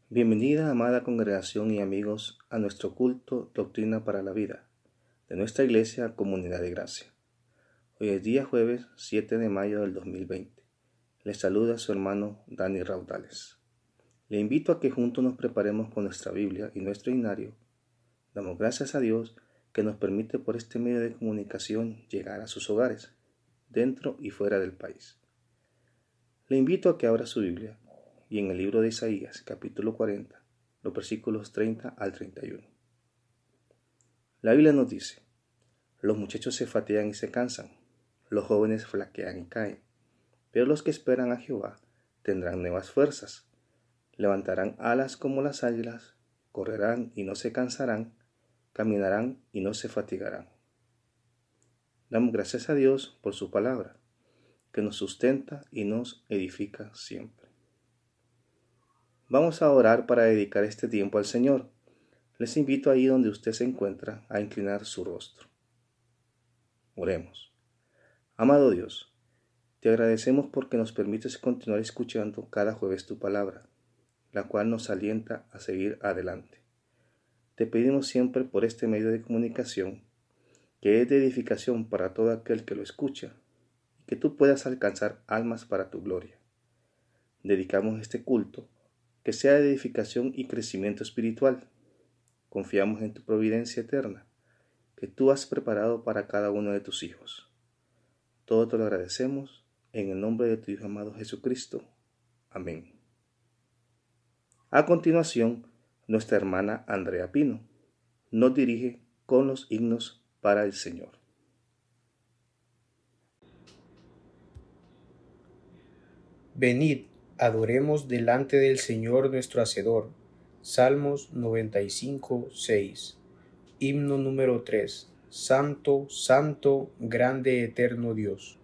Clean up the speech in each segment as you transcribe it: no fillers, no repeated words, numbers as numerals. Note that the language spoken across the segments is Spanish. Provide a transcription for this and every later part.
Bienvenida, amada congregación y amigos, a nuestro culto Doctrina para la Vida, de nuestra Iglesia Comunidad de Gracia. Hoy es día jueves 7 de mayo del 2020. Les saluda su hermano Dani Raudales. Le invito a que juntos nos preparemos con nuestra Biblia y nuestro himnario. Damos gracias a Dios que nos permite por este medio de comunicación llegar a sus hogares, dentro y fuera del país. Le invito a que abra su Biblia y en el libro de Isaías, capítulo 40, los versículos 30 al 31. La Biblia nos dice: los muchachos se fatigan y se cansan, los jóvenes flaquean y caen, pero los que esperan a Jehová tendrán nuevas fuerzas, levantarán alas como las águilas, correrán y no se cansarán, caminarán y no se fatigarán. Damos gracias a Dios por su palabra, que nos sustenta y nos edifica siempre. Vamos a orar para dedicar este tiempo al Señor. Les invito ahí donde usted se encuentra a inclinar su rostro. Oremos. Amado Dios, te agradecemos porque nos permites continuar escuchando cada jueves tu palabra, la cual nos alienta a seguir adelante. Te pedimos siempre por este medio de comunicación, que es de edificación para todo aquel que lo escucha, y que tú puedas alcanzar almas para tu gloria. Dedicamos este culto que sea de edificación y crecimiento espiritual. Confiamos en tu providencia eterna, que tú has preparado para cada uno de tus hijos. Todo te lo agradecemos en el nombre de tu Hijo amado Jesucristo. Amén. A continuación, nuestra hermana Andrea Pino nos dirige con los himnos para el Señor. Venid, adoremos delante del Señor nuestro Hacedor. Salmos 95, 6. Himno número 3. Santo, santo, grande, eterno Dios.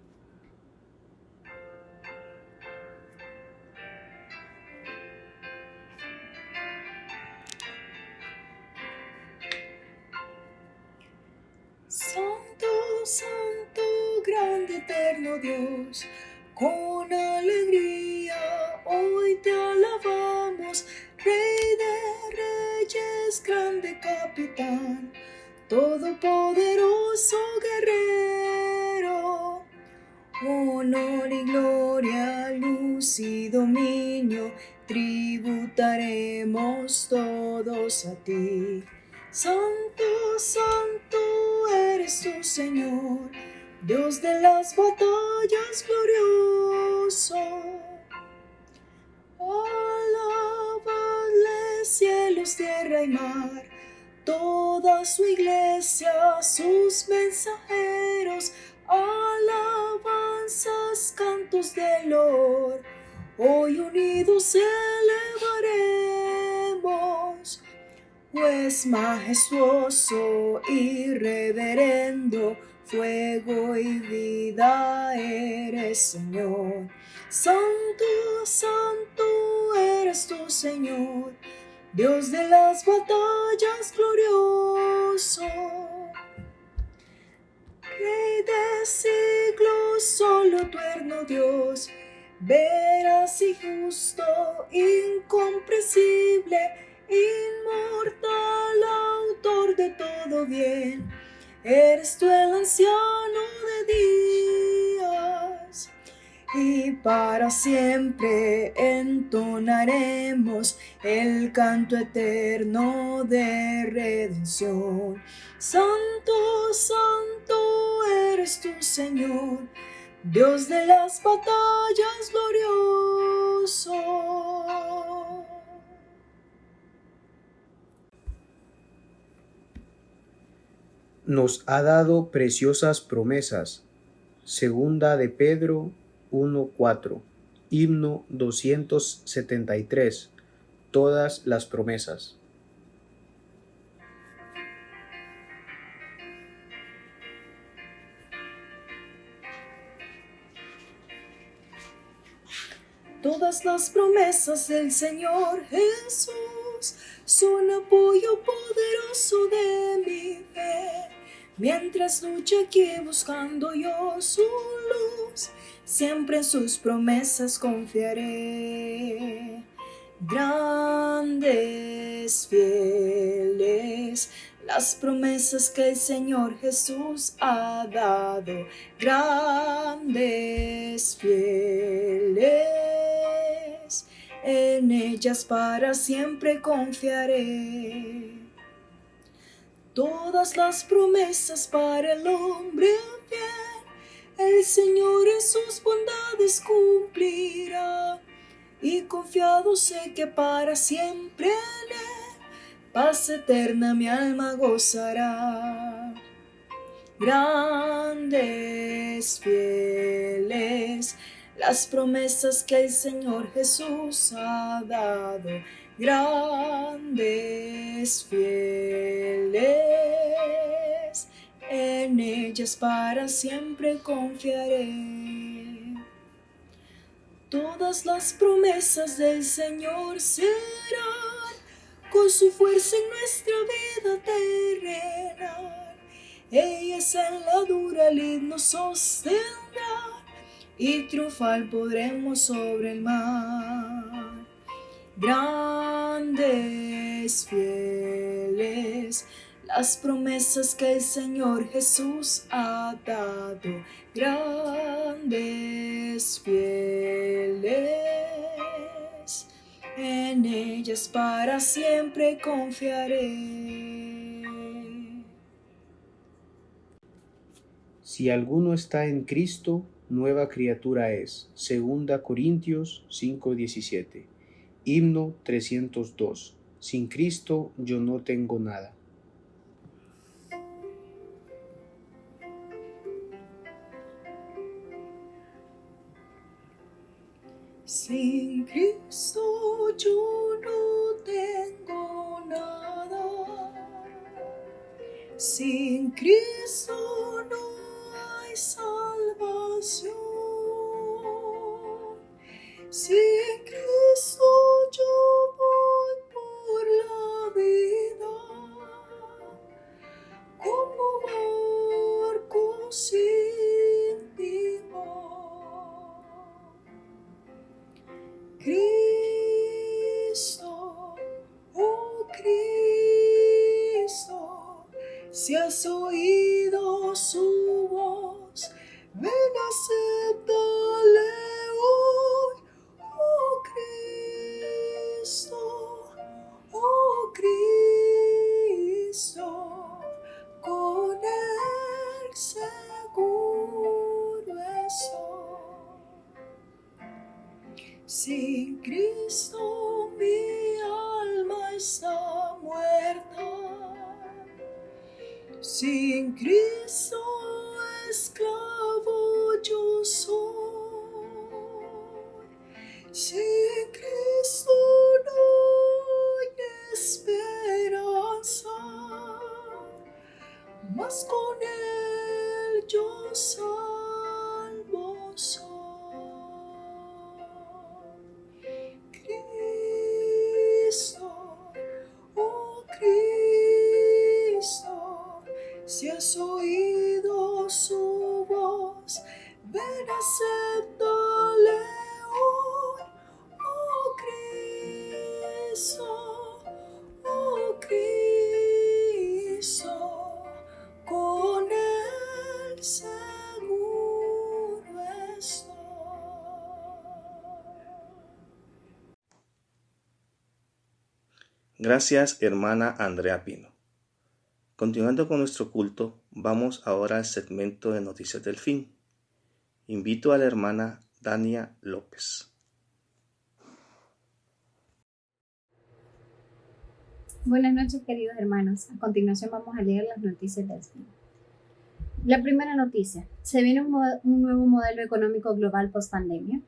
Santo, santo, grande, eterno Dios, con alegría hoy te alabamos, Rey de reyes, grande capitán, todopoderoso guerrero. Honor y gloria, luz y dominio, tributaremos todos a ti. Santo, santo eres tu Señor, Dios de las batallas glorioso. Alabadle cielos, tierra y mar, toda su iglesia, sus mensajeros, alabanzas, cantos de loor, hoy unidos elevaremos. Pues majestuoso y reverendo, fuego y vida eres, Señor. Santo, santo eres tu Señor, Dios de las batallas glorioso. Rey de siglos, solo eterno Dios, veraz y justo, incomprensible, inmortal, autor de todo bien, eres tú el anciano de días, y para siempre entonaremos el canto eterno de redención. Santo, santo eres tú, Señor, Dios de las batallas glorioso. Nos ha dado preciosas promesas. Segunda de Pedro 1:4. Himno 273. Todas las promesas. Todas las promesas del Señor Jesús son apoyo poderoso de mi fe. Mientras lucho aquí buscando yo su luz, siempre en sus promesas confiaré. Grandes, fieles, las promesas que el Señor Jesús ha dado. Grandes, fieles, en ellas para siempre confiaré. Todas las promesas para el hombre fiel, el Señor en sus bondades cumplirá. Y confiado sé que para siempre en Él, paz eterna mi alma gozará. Grandes, fieles, las promesas que el Señor Jesús ha dado. Grandes, fieles, en ellas para siempre confiaré. Todas las promesas del Señor serán con su fuerza en nuestra vida terrenal. Ellas en la dura lid nos sostendrán y triunfar podremos sobre el mar. Grandes, fieles, las promesas que el Señor Jesús ha dado. Grandes, fieles, en ellas para siempre confiaré. Si alguno está en Cristo, nueva criatura es. 2 Corintios 5:17. Himno 302. Sin Cristo yo no tengo nada. Sin Cristo yo no tengo nada. Sin Cristo no hay salvación. Sin Cristo yo voy por la vida como barco sin timón. Cristo, oh Cristo, si has oído su voz, ven, acéptale hoy. Oh Cristo, con él seguro estoy. Sin Cristo mi alma está muerta. Sin Cristo esclavo yo soy. Sin Cristo no hay esperanza, mas con él yo salvo soy. Cristo, oh Cristo, si has oído su voz, ven, acéptale hoy. Oh Cristo, con él seguro estoy. Gracias, hermana Andrea Pino. Continuando con nuestro culto, vamos ahora al segmento de Noticias del Fin. Invito a la hermana Dania López. Buenas noches, queridos hermanos. A continuación vamos a leer las noticias del fin. La primera noticia. ¿Se viene un nuevo modelo económico global post-pandemia?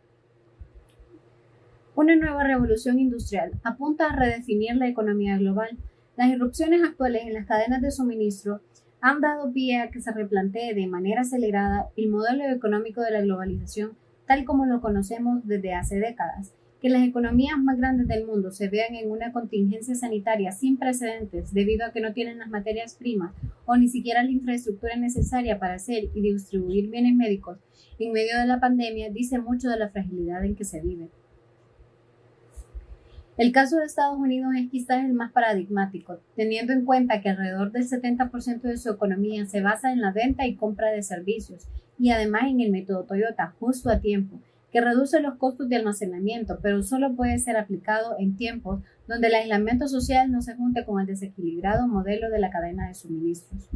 Una nueva revolución industrial apunta a redefinir la economía global. Las irrupciones actuales en las cadenas de suministro han dado pie a que se replantee de manera acelerada el modelo económico de la globalización tal como lo conocemos desde hace décadas. Que las economías más grandes del mundo se vean en una contingencia sanitaria sin precedentes debido a que no tienen las materias primas o ni siquiera la infraestructura necesaria para hacer y distribuir bienes médicos en medio de la pandemia dice mucho de la fragilidad en que se vive. El caso de Estados Unidos es quizás el más paradigmático, teniendo en cuenta que alrededor del 70% de su economía se basa en la venta y compra de servicios, y además en el método Toyota, justo a tiempo, que reduce los costos de almacenamiento, pero solo puede ser aplicado en tiempos donde el aislamiento social no se junte con el desequilibrado modelo de la cadena de suministros.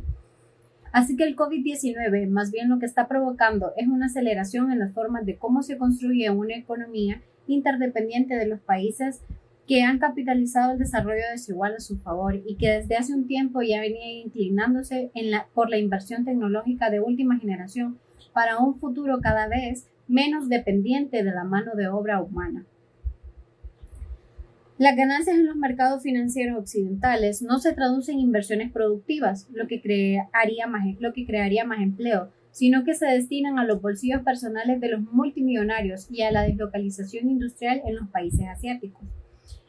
Así que el COVID-19 más bien lo que está provocando es una aceleración en las formas de cómo se construye una economía interdependiente de los países que han capitalizado el desarrollo desigual a su favor y que desde hace un tiempo ya venía inclinándose por la inversión tecnológica de última generación para un futuro cada vez menos dependiente de la mano de obra humana. Las ganancias en los mercados financieros occidentales no se traducen en inversiones productivas, lo que crearía más empleo, sino que se destinan a los bolsillos personales de los multimillonarios y a la deslocalización industrial en los países asiáticos.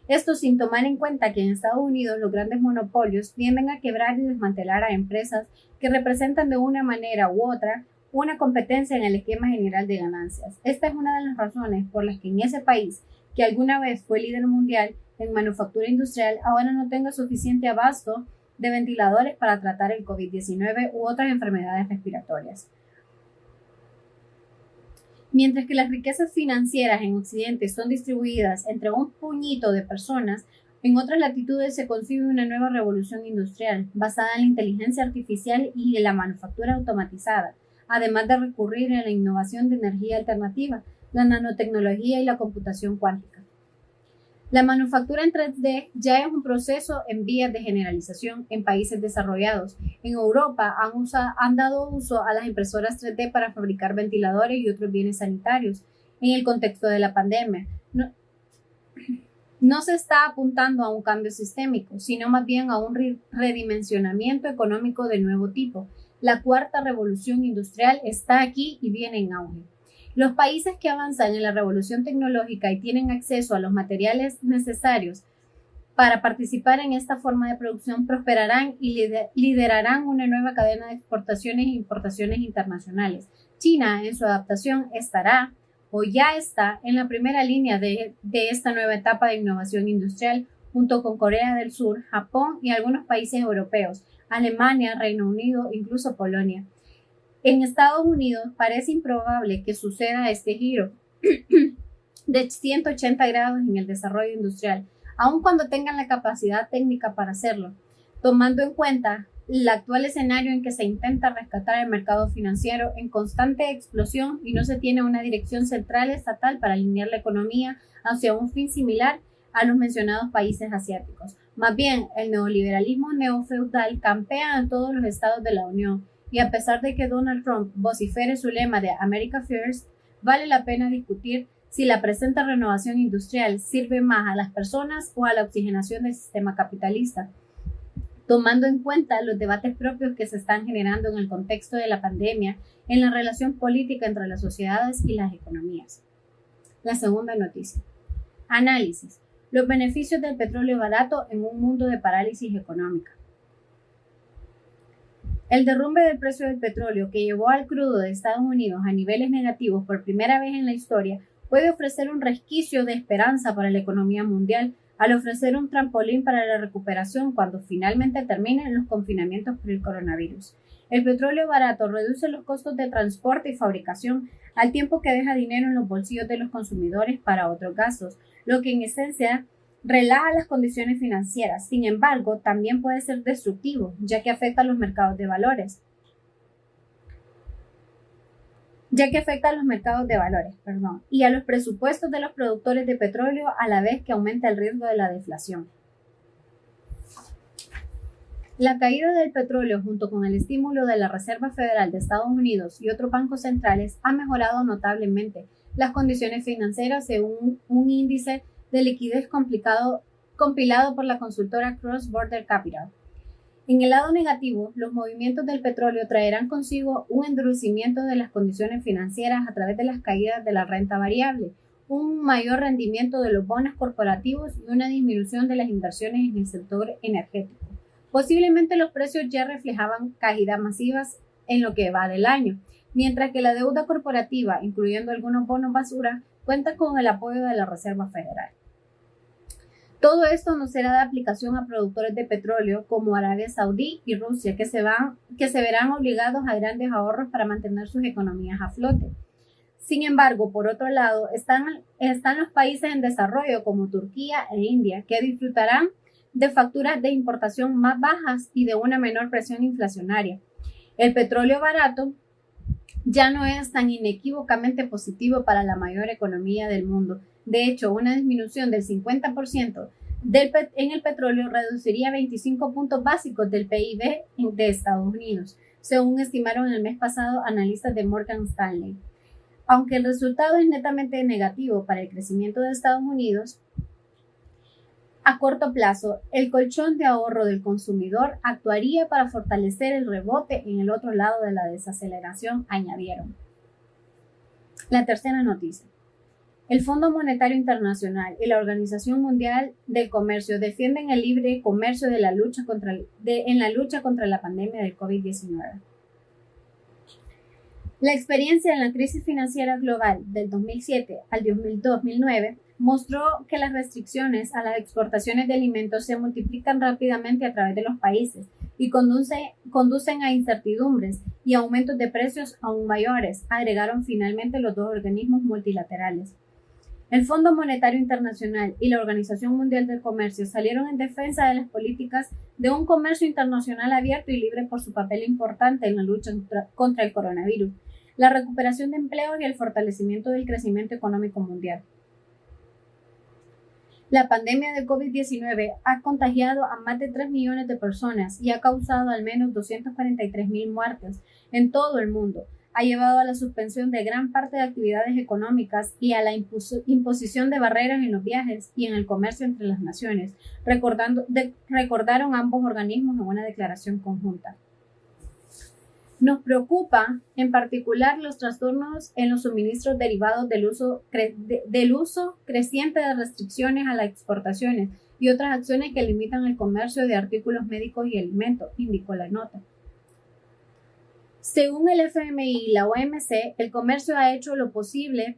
Esto sin tomar en cuenta que en Estados Unidos los grandes monopolios tienden a quebrar y desmantelar a empresas que representan de una manera u otra una competencia en el esquema general de ganancias. Esta es una de las razones por las que en ese país, que alguna vez fue líder mundial en manufactura industrial, ahora no tenga suficiente abasto de ventiladores para tratar el COVID-19 u otras enfermedades respiratorias. Mientras que las riquezas financieras en Occidente son distribuidas entre un puñito de personas, en otras latitudes se concibe una nueva revolución industrial basada en la inteligencia artificial y en la manufactura automatizada, además de recurrir a la innovación de energía alternativa, la nanotecnología y la computación cuántica. La manufactura en 3D ya es un proceso en vías de generalización en países desarrollados. En Europa han dado uso a las impresoras 3D para fabricar ventiladores y otros bienes sanitarios. En el contexto de la pandemia, no se está apuntando a un cambio sistémico, sino más bien a un redimensionamiento económico de nuevo tipo. La cuarta revolución industrial está aquí y viene en auge. Los países que avanzan en la revolución tecnológica y tienen acceso a los materiales necesarios para participar en esta forma de producción prosperarán y liderarán una nueva cadena de exportaciones e importaciones internacionales. China, en su adaptación, estará o ya está en la primera línea de esta nueva etapa de innovación industrial, junto con Corea del Sur, Japón y algunos países europeos, Alemania, Reino Unido, incluso Polonia. En Estados Unidos parece improbable que suceda este giro de 180 grados en el desarrollo industrial, aun cuando tengan la capacidad técnica para hacerlo, tomando en cuenta el actual escenario en que se intenta rescatar el mercado financiero en constante explosión y no se tiene una dirección central estatal para alinear la economía hacia un fin similar a los mencionados países asiáticos. Más bien, el neoliberalismo neofeudal campea en todos los estados de la Unión, y a pesar de que Donald Trump vocifere su lema de America First, vale la pena discutir si la presente renovación industrial sirve más a las personas o a la oxigenación del sistema capitalista, tomando en cuenta los debates propios que se están generando en el contexto de la pandemia en la relación política entre las sociedades y las economías. La segunda noticia. Análisis. Los beneficios del petróleo barato en un mundo de parálisis económica. El derrumbe del precio del petróleo que llevó al crudo de Estados Unidos a niveles negativos por primera vez en la historia puede ofrecer un resquicio de esperanza para la economía mundial al ofrecer un trampolín para la recuperación cuando finalmente terminen los confinamientos por el coronavirus. El petróleo barato reduce los costos de transporte y fabricación al tiempo que deja dinero en los bolsillos de los consumidores para otros gastos, lo que en esencia relaja las condiciones financieras. Sin embargo, también puede ser destructivo, ya que afecta a los mercados de valores. Y a los presupuestos de los productores de petróleo a la vez que aumenta el riesgo de la deflación. La caída del petróleo junto con el estímulo de la Reserva Federal de Estados Unidos y otros bancos centrales ha mejorado notablemente las condiciones financieras según un índice de liquidez compilado por la consultora Cross Border Capital. En el lado negativo, los movimientos del petróleo traerán consigo un endurecimiento de las condiciones financieras a través de las caídas de la renta variable, un mayor rendimiento de los bonos corporativos y una disminución de las inversiones en el sector energético. Posiblemente los precios ya reflejaban caídas masivas en lo que va del año, mientras que la deuda corporativa, incluyendo algunos bonos basura, cuenta con el apoyo de la Reserva Federal. Todo esto no será de aplicación a productores de petróleo como Arabia Saudí y Rusia, que se verán obligados a grandes ahorros para mantener sus economías a flote. Sin embargo, por otro lado, están los países en desarrollo como Turquía e India, que disfrutarán de facturas de importación más bajas y de una menor presión inflacionaria. El petróleo barato ya no es tan inequívocamente positivo para la mayor economía del mundo. De hecho, una disminución del 50% en el petróleo reduciría 25 puntos básicos del PIB de Estados Unidos, según estimaron el mes pasado analistas de Morgan Stanley. Aunque el resultado es netamente negativo para el crecimiento de Estados Unidos, a corto plazo, el colchón de ahorro del consumidor actuaría para fortalecer el rebote en el otro lado de la desaceleración, añadieron. La tercera noticia. El Fondo Monetario Internacional y la Organización Mundial del Comercio defienden el libre comercio en la lucha contra la pandemia del COVID-19. La experiencia en la crisis financiera global del 2007 al 2009 mostró que las restricciones a las exportaciones de alimentos se multiplican rápidamente a través de los países y conducen a incertidumbres y aumentos de precios aún mayores, agregaron finalmente los dos organismos multilaterales. El Fondo Monetario Internacional y la Organización Mundial del Comercio salieron en defensa de las políticas de un comercio internacional abierto y libre por su papel importante en la lucha contra el coronavirus, la recuperación de empleos y el fortalecimiento del crecimiento económico mundial. La pandemia de COVID-19 ha contagiado a más de 3 millones de personas y ha causado al menos 243,000 muertes en todo el mundo. Ha llevado a la suspensión de gran parte de actividades económicas y a la imposición de barreras en los viajes y en el comercio entre las naciones, recordaron ambos organismos en una declaración conjunta. Nos preocupa, en particular, los trastornos en los suministros derivados del uso creciente de restricciones a las exportaciones y otras acciones que limitan el comercio de artículos médicos y alimentos, indicó la nota. Según el FMI y la OMC, el comercio ha hecho posible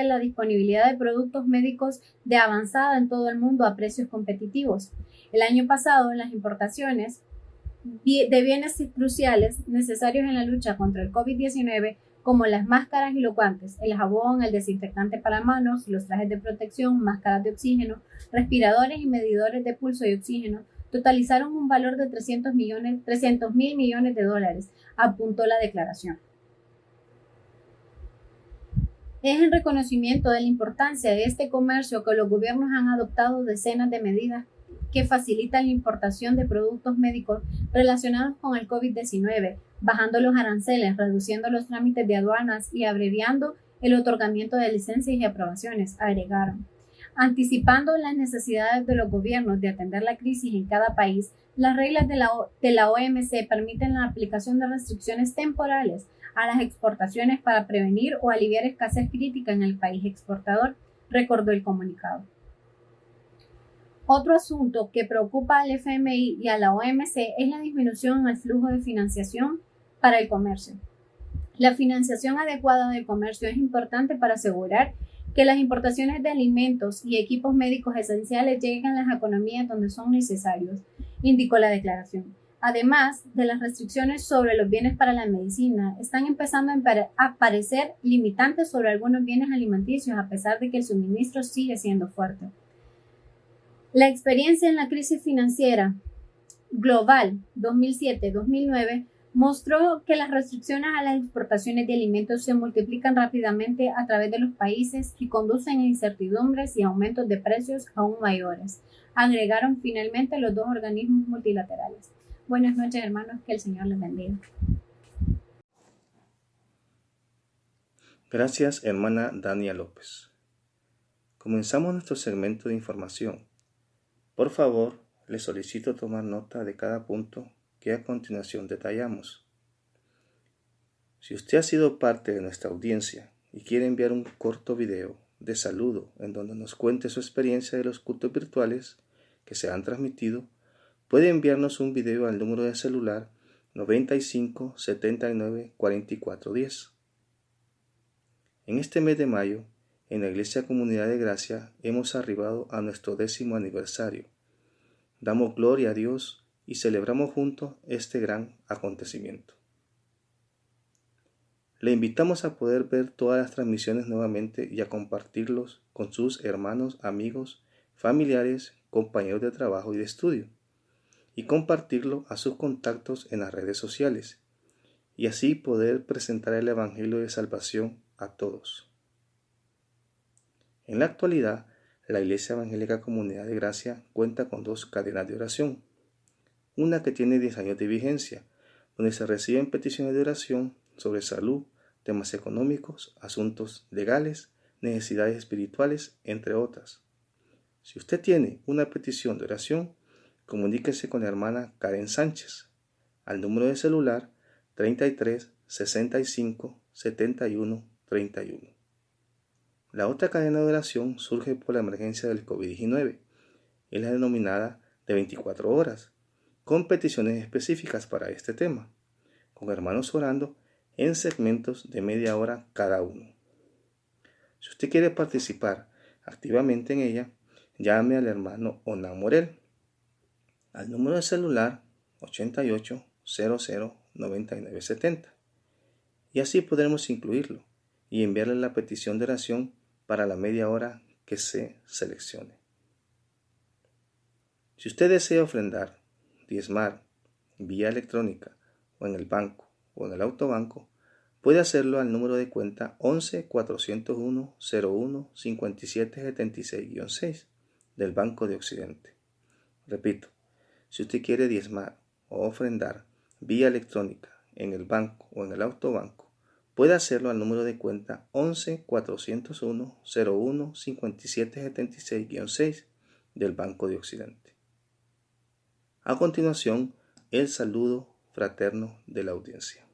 la disponibilidad de productos médicos de avanzada en todo el mundo a precios competitivos. El año pasado, las importaciones de bienes cruciales necesarios en la lucha contra el COVID-19, como las máscaras y los guantes, el jabón, el desinfectante para manos, los trajes de protección, máscaras de oxígeno, respiradores y medidores de pulso y oxígeno, totalizaron un valor de 300,000 millones de dólares, apuntó la declaración. Es en reconocimiento de la importancia de este comercio que los gobiernos han adoptado decenas de medidas que facilitan la importación de productos médicos relacionados con el COVID-19, bajando los aranceles, reduciendo los trámites de aduanas y abreviando el otorgamiento de licencias y aprobaciones, agregaron. Anticipando las necesidades de los gobiernos de atender la crisis en cada país, las reglas de la OMC permiten la aplicación de restricciones temporales a las exportaciones para prevenir o aliviar escasez crítica en el país exportador, recordó el comunicado. Otro asunto que preocupa al FMI y a la OMC es la disminución en el flujo de financiación para el comercio. La financiación adecuada del comercio es importante para asegurar que las importaciones de alimentos y equipos médicos esenciales lleguen a las economías donde son necesarios, indicó la declaración. Además de las restricciones sobre los bienes para la medicina, están empezando a aparecer limitantes sobre algunos bienes alimenticios a pesar de que el suministro sigue siendo fuerte. La experiencia en la crisis financiera global 2007-2009 mostró que las restricciones a las exportaciones de alimentos se multiplican rápidamente a través de los países y conducen a incertidumbres y aumentos de precios aún mayores, agregaron finalmente los dos organismos multilaterales. Buenas noches, hermanos, que el Señor les bendiga. Gracias, hermana Dania López. Comenzamos nuestro segmento de información. Por favor, les solicito tomar nota de cada punto que a continuación detallamos. Si usted ha sido parte de nuestra audiencia y quiere enviar un corto video de saludo en donde nos cuente su experiencia de los cultos virtuales que se han transmitido, puede enviarnos un video al número de celular 95 79 44 10. En este mes de mayo en la Iglesia Comunidad de Gracia hemos arribado a nuestro 10º aniversario. Damos gloria a Dios y celebramos juntos este gran acontecimiento. Le invitamos a poder ver todas las transmisiones nuevamente y a compartirlos con sus hermanos, amigos, familiares, compañeros de trabajo y de estudio, y compartirlo a sus contactos en las redes sociales, y así poder presentar el Evangelio de Salvación a todos. En la actualidad, la Iglesia Evangélica Comunidad de Gracia cuenta con 2 cadenas de oración, una que tiene 10 años de vigencia, donde se reciben peticiones de oración sobre salud, temas económicos, asuntos legales, necesidades espirituales, entre otras. Si usted tiene una petición de oración, comuníquese con la hermana Karen Sánchez al número de celular 33 65 71 31. La otra cadena de oración surge por la emergencia del COVID-19. Es la denominada de 24 horas, con peticiones específicas para este tema, con hermanos orando en segmentos de media hora cada uno. Si usted quiere participar activamente en ella, llame al hermano Onan Morel al número de celular 88 00 99 70, y así podremos incluirlo y enviarle la petición de oración para la media hora que se seleccione. Si usted desea ofrendar, diezmar, vía electrónica o en el banco o en el autobanco, puede hacerlo al número de cuenta 11 401 01 57 76-6 del Banco de Occidente. Repito, si usted quiere diezmar o ofrendar vía electrónica en el banco o en el autobanco, puede hacerlo al número de cuenta 11 401 01 57 76-6 del Banco de Occidente. A continuación, el saludo fraterno de la audiencia.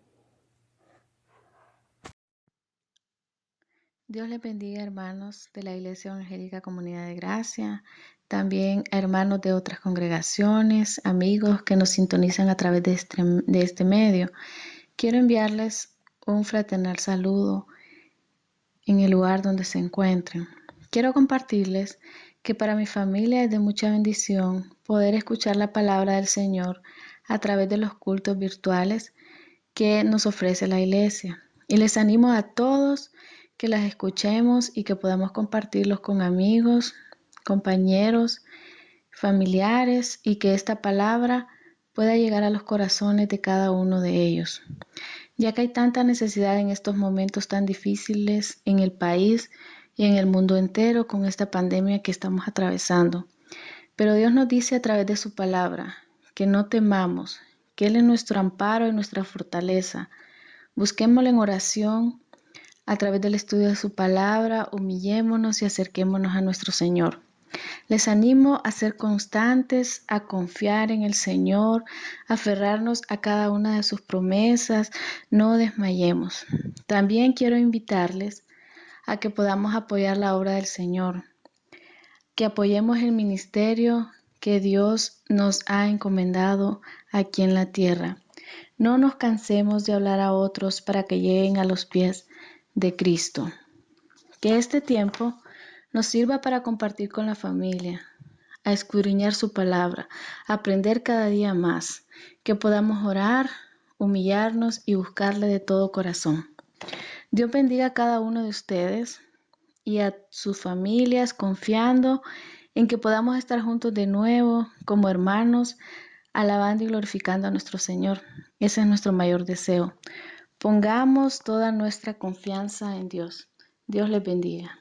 Dios les bendiga, hermanos de la Iglesia Evangélica Comunidad de Gracia, también hermanos de otras congregaciones, amigos que nos sintonizan a través de este medio. Quiero enviarles un fraternal saludo en el lugar donde se encuentren. Quiero compartirles que para mi familia es de mucha bendición poder escuchar la palabra del Señor a través de los cultos virtuales que nos ofrece la Iglesia. Y les animo a todos que las escuchemos y que podamos compartirlos con amigos, compañeros, familiares, y que esta palabra pueda llegar a los corazones de cada uno de ellos. Ya que hay tanta necesidad en estos momentos tan difíciles en el país y en el mundo entero con esta pandemia que estamos atravesando. Pero Dios nos dice a través de su palabra que no temamos, que Él es nuestro amparo y nuestra fortaleza. Busquémoslo en oración. A través del estudio de su palabra, humillémonos y acerquémonos a nuestro Señor. Les animo a ser constantes, a confiar en el Señor, a aferrarnos a cada una de sus promesas, no desmayemos. También quiero invitarles a que podamos apoyar la obra del Señor, que apoyemos el ministerio que Dios nos ha encomendado aquí en la tierra. No nos cansemos de hablar a otros para que lleguen a los pies de Cristo. Que este tiempo nos sirva para compartir con la familia, a escudriñar su palabra, a aprender cada día más, que podamos orar, humillarnos y buscarle de todo corazón. Dios bendiga a cada uno de ustedes y a sus familias, confiando en que podamos estar juntos de nuevo como hermanos, alabando y glorificando a nuestro Señor. Ese es nuestro mayor deseo. Pongamos toda nuestra confianza en Dios. Dios les bendiga.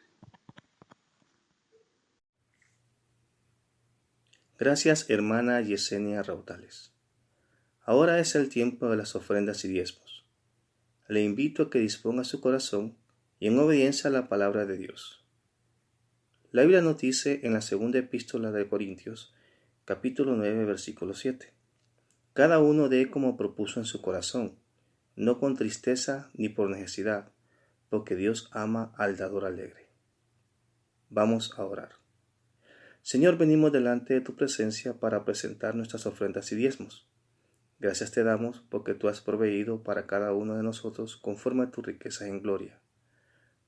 Gracias, hermana Yesenia Raudales. Ahora es el tiempo de las ofrendas y diezmos. Le invito a que disponga su corazón y en obediencia a la palabra de Dios. La Biblia nos dice en la segunda epístola de Corintios, capítulo 9, versículo 7. Cada uno dé como propuso en su corazón, no con tristeza ni por necesidad, porque Dios ama al dador alegre. Vamos a orar. Señor, venimos delante de tu presencia para presentar nuestras ofrendas y diezmos. Gracias te damos porque tú has proveído para cada uno de nosotros conforme a tu riqueza en gloria.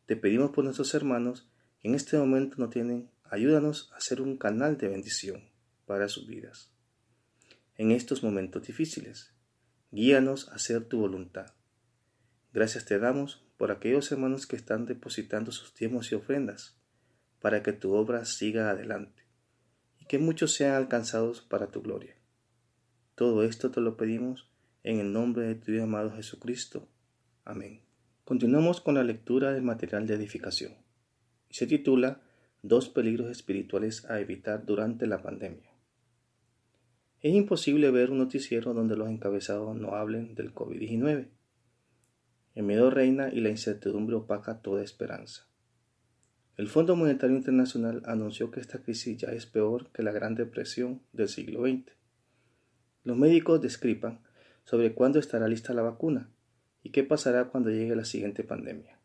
Te pedimos por nuestros hermanos que en este momento no tienen, ayúdanos a ser un canal de bendición para sus vidas. En estos momentos difíciles, guíanos a hacer tu voluntad. Gracias te damos por aquellos hermanos que están depositando sus diezmos y ofrendas para que tu obra siga adelante y que muchos sean alcanzados para tu gloria. Todo esto te lo pedimos en el nombre de tu Hijo amado Jesucristo. Amén. Continuamos con la lectura del material de edificación y se titula Dos peligros espirituales a evitar durante la pandemia. Es imposible ver un noticiero donde los encabezados no hablen del COVID-19. El miedo reina y la incertidumbre opaca toda esperanza. El Fondo Monetario Internacional anunció que esta crisis ya es peor que la Gran Depresión del siglo XX. Los médicos describan sobre cuándo estará lista la vacuna y qué pasará cuando llegue la siguiente pandemia.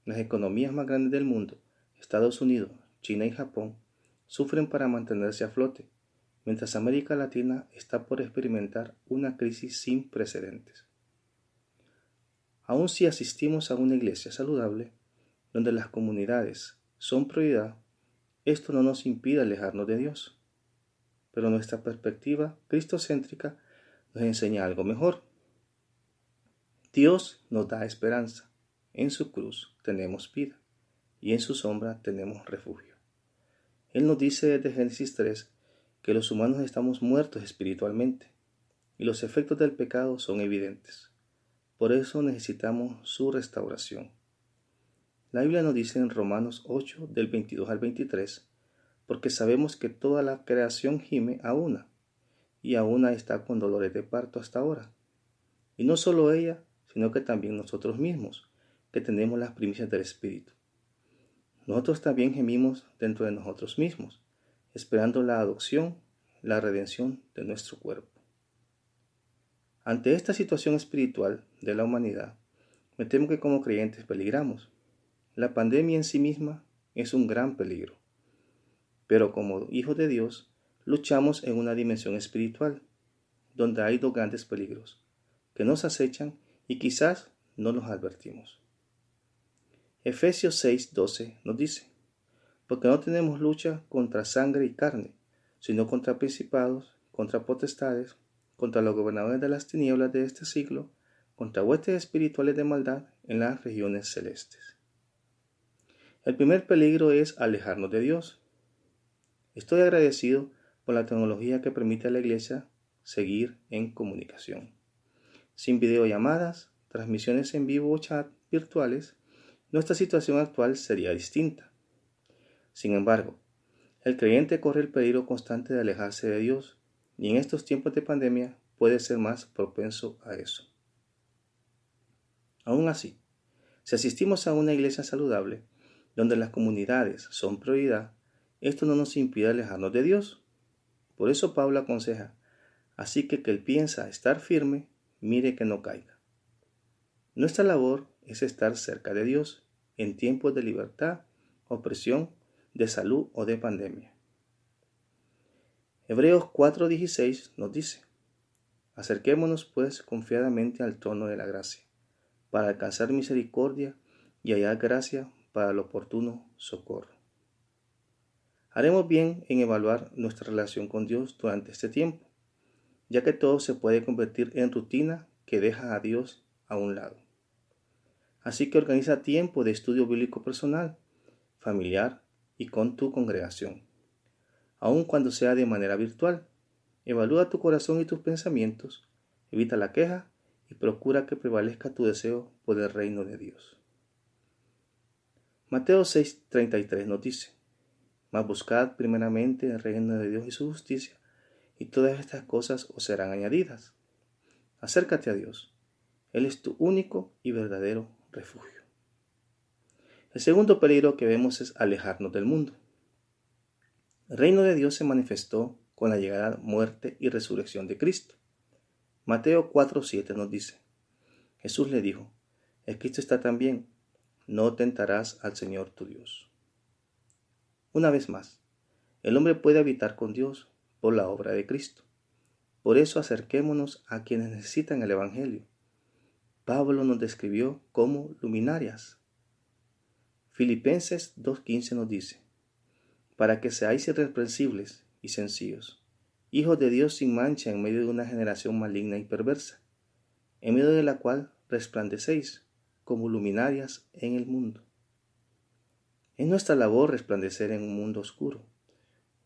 Las economías más grandes del mundo, Estados Unidos, China y Japón, sufren para mantenerse a flote, mientras América Latina está por experimentar una crisis sin precedentes. Aun si asistimos a una iglesia saludable, donde las comunidades son prioridad, esto no nos impide alejarnos de Dios. Pero nuestra perspectiva cristocéntrica nos enseña algo mejor. Dios nos da esperanza. En su cruz tenemos vida y en su sombra tenemos refugio. Él nos dice desde Génesis 3 que los humanos estamos muertos espiritualmente y los efectos del pecado son evidentes. Por eso necesitamos su restauración. La Biblia nos dice en Romanos 8 del 22 al 23, porque sabemos que toda la creación gime a una, y a una está con dolores de parto hasta ahora. Y no solo ella, sino que también nosotros mismos, que tenemos las primicias del Espíritu. Nosotros también gemimos dentro de nosotros mismos, esperando la adopción, la redención de nuestro cuerpo. Ante esta situación espiritual de la humanidad, me temo que como creyentes peligramos. La pandemia en sí misma es un gran peligro, pero como hijos de Dios, luchamos en una dimensión espiritual, donde hay dos grandes peligros, que nos acechan y quizás no los advertimos. Efesios 6:12 nos dice, porque no tenemos lucha contra sangre y carne, sino contra principados, contra potestades, contra los gobernadores de las tinieblas de este siglo, contra huestes espirituales de maldad en las regiones celestes. El primer peligro es alejarnos de Dios. Estoy agradecido por la tecnología que permite a la iglesia seguir en comunicación. Sin videollamadas, transmisiones en vivo o chat virtuales, nuestra situación actual sería distinta. Sin embargo, el creyente corre el peligro constante de alejarse de Dios y en estos tiempos de pandemia puede ser más propenso a eso. Aún así, si asistimos a una iglesia saludable, donde las comunidades son prioridad, esto no nos impide alejarnos de Dios. Por eso Pablo aconseja, así que el piensa estar firme, mire que no caiga. Nuestra labor es estar cerca de Dios en tiempos de libertad, opresión, de salud o de pandemia. Hebreos 4:16 nos dice, acerquémonos pues confiadamente al trono de la gracia, para alcanzar misericordia y hallar gracia para el oportuno socorro. Haremos bien en evaluar nuestra relación con Dios durante este tiempo, ya que todo se puede convertir en rutina que deja a Dios a un lado. Así que organiza tiempo de estudio bíblico personal, familiar y con tu congregación. Aun cuando sea de manera virtual, evalúa tu corazón y tus pensamientos, evita la queja y procura que prevalezca tu deseo por el reino de Dios. Mateo 6:33 nos dice, mas buscad primeramente el reino de Dios y su justicia, y todas estas cosas os serán añadidas. Acércate a Dios. Él es tu único y verdadero refugio. El segundo peligro que vemos es alejarnos del mundo. El reino de Dios se manifestó con la llegada, muerte y resurrección de Cristo. Mateo 4:7 nos dice, Jesús le dijo, escrito está también, no tentarás al Señor tu Dios. Una vez más, el hombre puede habitar con Dios por la obra de Cristo. Por eso acerquémonos a quienes necesitan el Evangelio. Pablo nos describió como luminarias. Filipenses 2:15 nos dice, para que seáis irreprensibles y sencillos, hijos de Dios sin mancha en medio de una generación maligna y perversa, en medio de la cual resplandecéis como luminarias en el mundo. Es nuestra labor resplandecer en un mundo oscuro.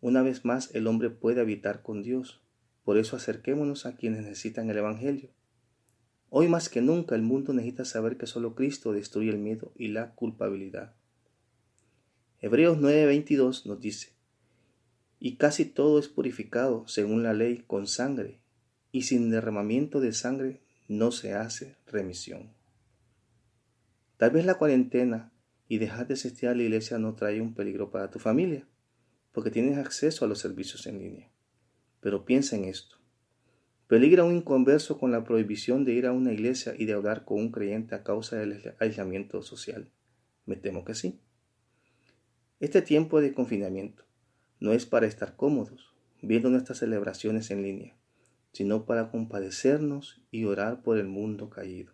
Una vez más el hombre puede habitar con Dios, por eso acerquémonos a quienes necesitan el Evangelio. Hoy más que nunca el mundo necesita saber que solo Cristo destruye el miedo y la culpabilidad. Hebreos 9:22 nos dice, y casi todo es purificado según la ley con sangre, y sin derramamiento de sangre no se hace remisión. Tal vez la cuarentena y dejar de asistir a la iglesia no trae un peligro para tu familia, porque tienes acceso a los servicios en línea. Pero piensa en esto. ¿Peligra un inconverso con la prohibición de ir a una iglesia y de hablar con un creyente a causa del aislamiento social? Me temo que sí. Este tiempo de confinamiento no es para estar cómodos viendo nuestras celebraciones en línea, sino para compadecernos y orar por el mundo caído.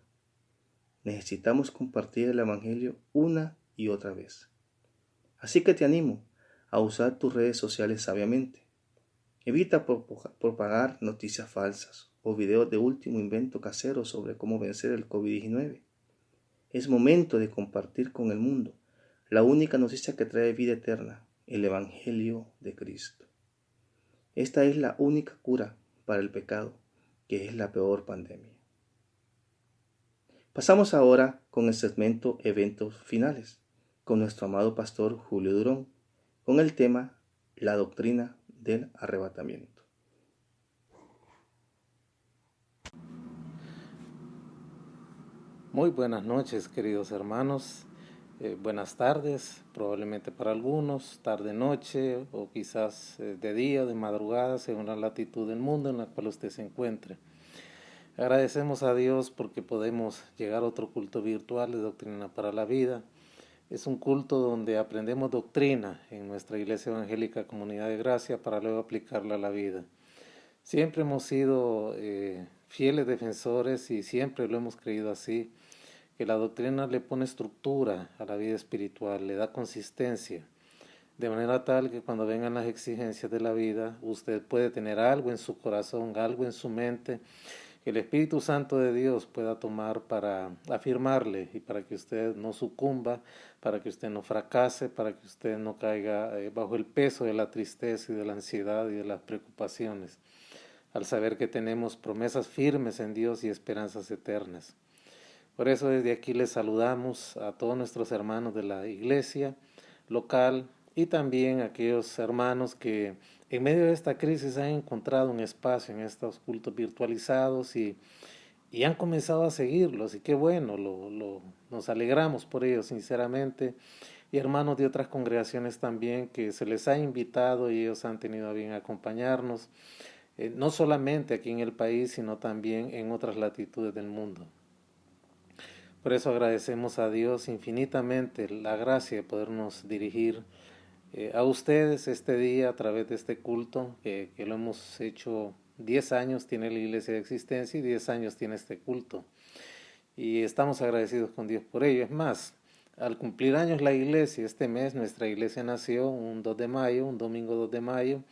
Necesitamos compartir el Evangelio una y otra vez. Así que te animo a usar tus redes sociales sabiamente. Evita propagar noticias falsas o videos de último invento casero sobre cómo vencer el COVID-19. Es momento de compartir con el mundo la única noticia que trae vida eterna, el Evangelio de Cristo. Esta es la única cura para el pecado, que es la peor pandemia. Pasamos ahora con el segmento Eventos Finales, con nuestro amado pastor Julio Durón, con el tema La doctrina del arrebatamiento. Muy buenas noches, queridos hermanos. Buenas tardes, probablemente para algunos, tarde-noche o quizás de día, de madrugada, según la latitud del mundo en la cual usted se encuentre. Agradecemos a Dios porque podemos llegar a otro culto virtual de Doctrina para la Vida. Es un culto donde aprendemos doctrina en nuestra Iglesia Evangélica Comunidad de Gracia para luego aplicarla a la vida. Siempre hemos sido fieles defensores y siempre lo hemos creído así, que la doctrina le pone estructura a la vida espiritual, le da consistencia, de manera tal que cuando vengan las exigencias de la vida, usted puede tener algo en su corazón, algo en su mente, que el Espíritu Santo de Dios pueda tomar para afirmarle y para que usted no sucumba, para que usted no fracase, para que usted no caiga bajo el peso de la tristeza y de la ansiedad y de las preocupaciones, al saber que tenemos promesas firmes en Dios y esperanzas eternas. Por eso desde aquí les saludamos a todos nuestros hermanos de la iglesia local y también a aquellos hermanos que en medio de esta crisis han encontrado un espacio en estos cultos virtualizados y han comenzado a seguirlos. Y qué bueno, nos alegramos por ellos sinceramente. Y hermanos de otras congregaciones también que se les ha invitado y ellos han tenido a bien acompañarnos, no solamente aquí en el país, sino también en otras latitudes del mundo. Por eso agradecemos a Dios infinitamente la gracia de podernos dirigir a ustedes este día a través de este culto que lo hemos hecho 10 años tiene la iglesia de existencia y 10 años tiene este culto. Y estamos agradecidos con Dios por ello. Es más, al cumplir años la iglesia, este mes nuestra iglesia nació un 2 de mayo, un domingo 2 de mayo,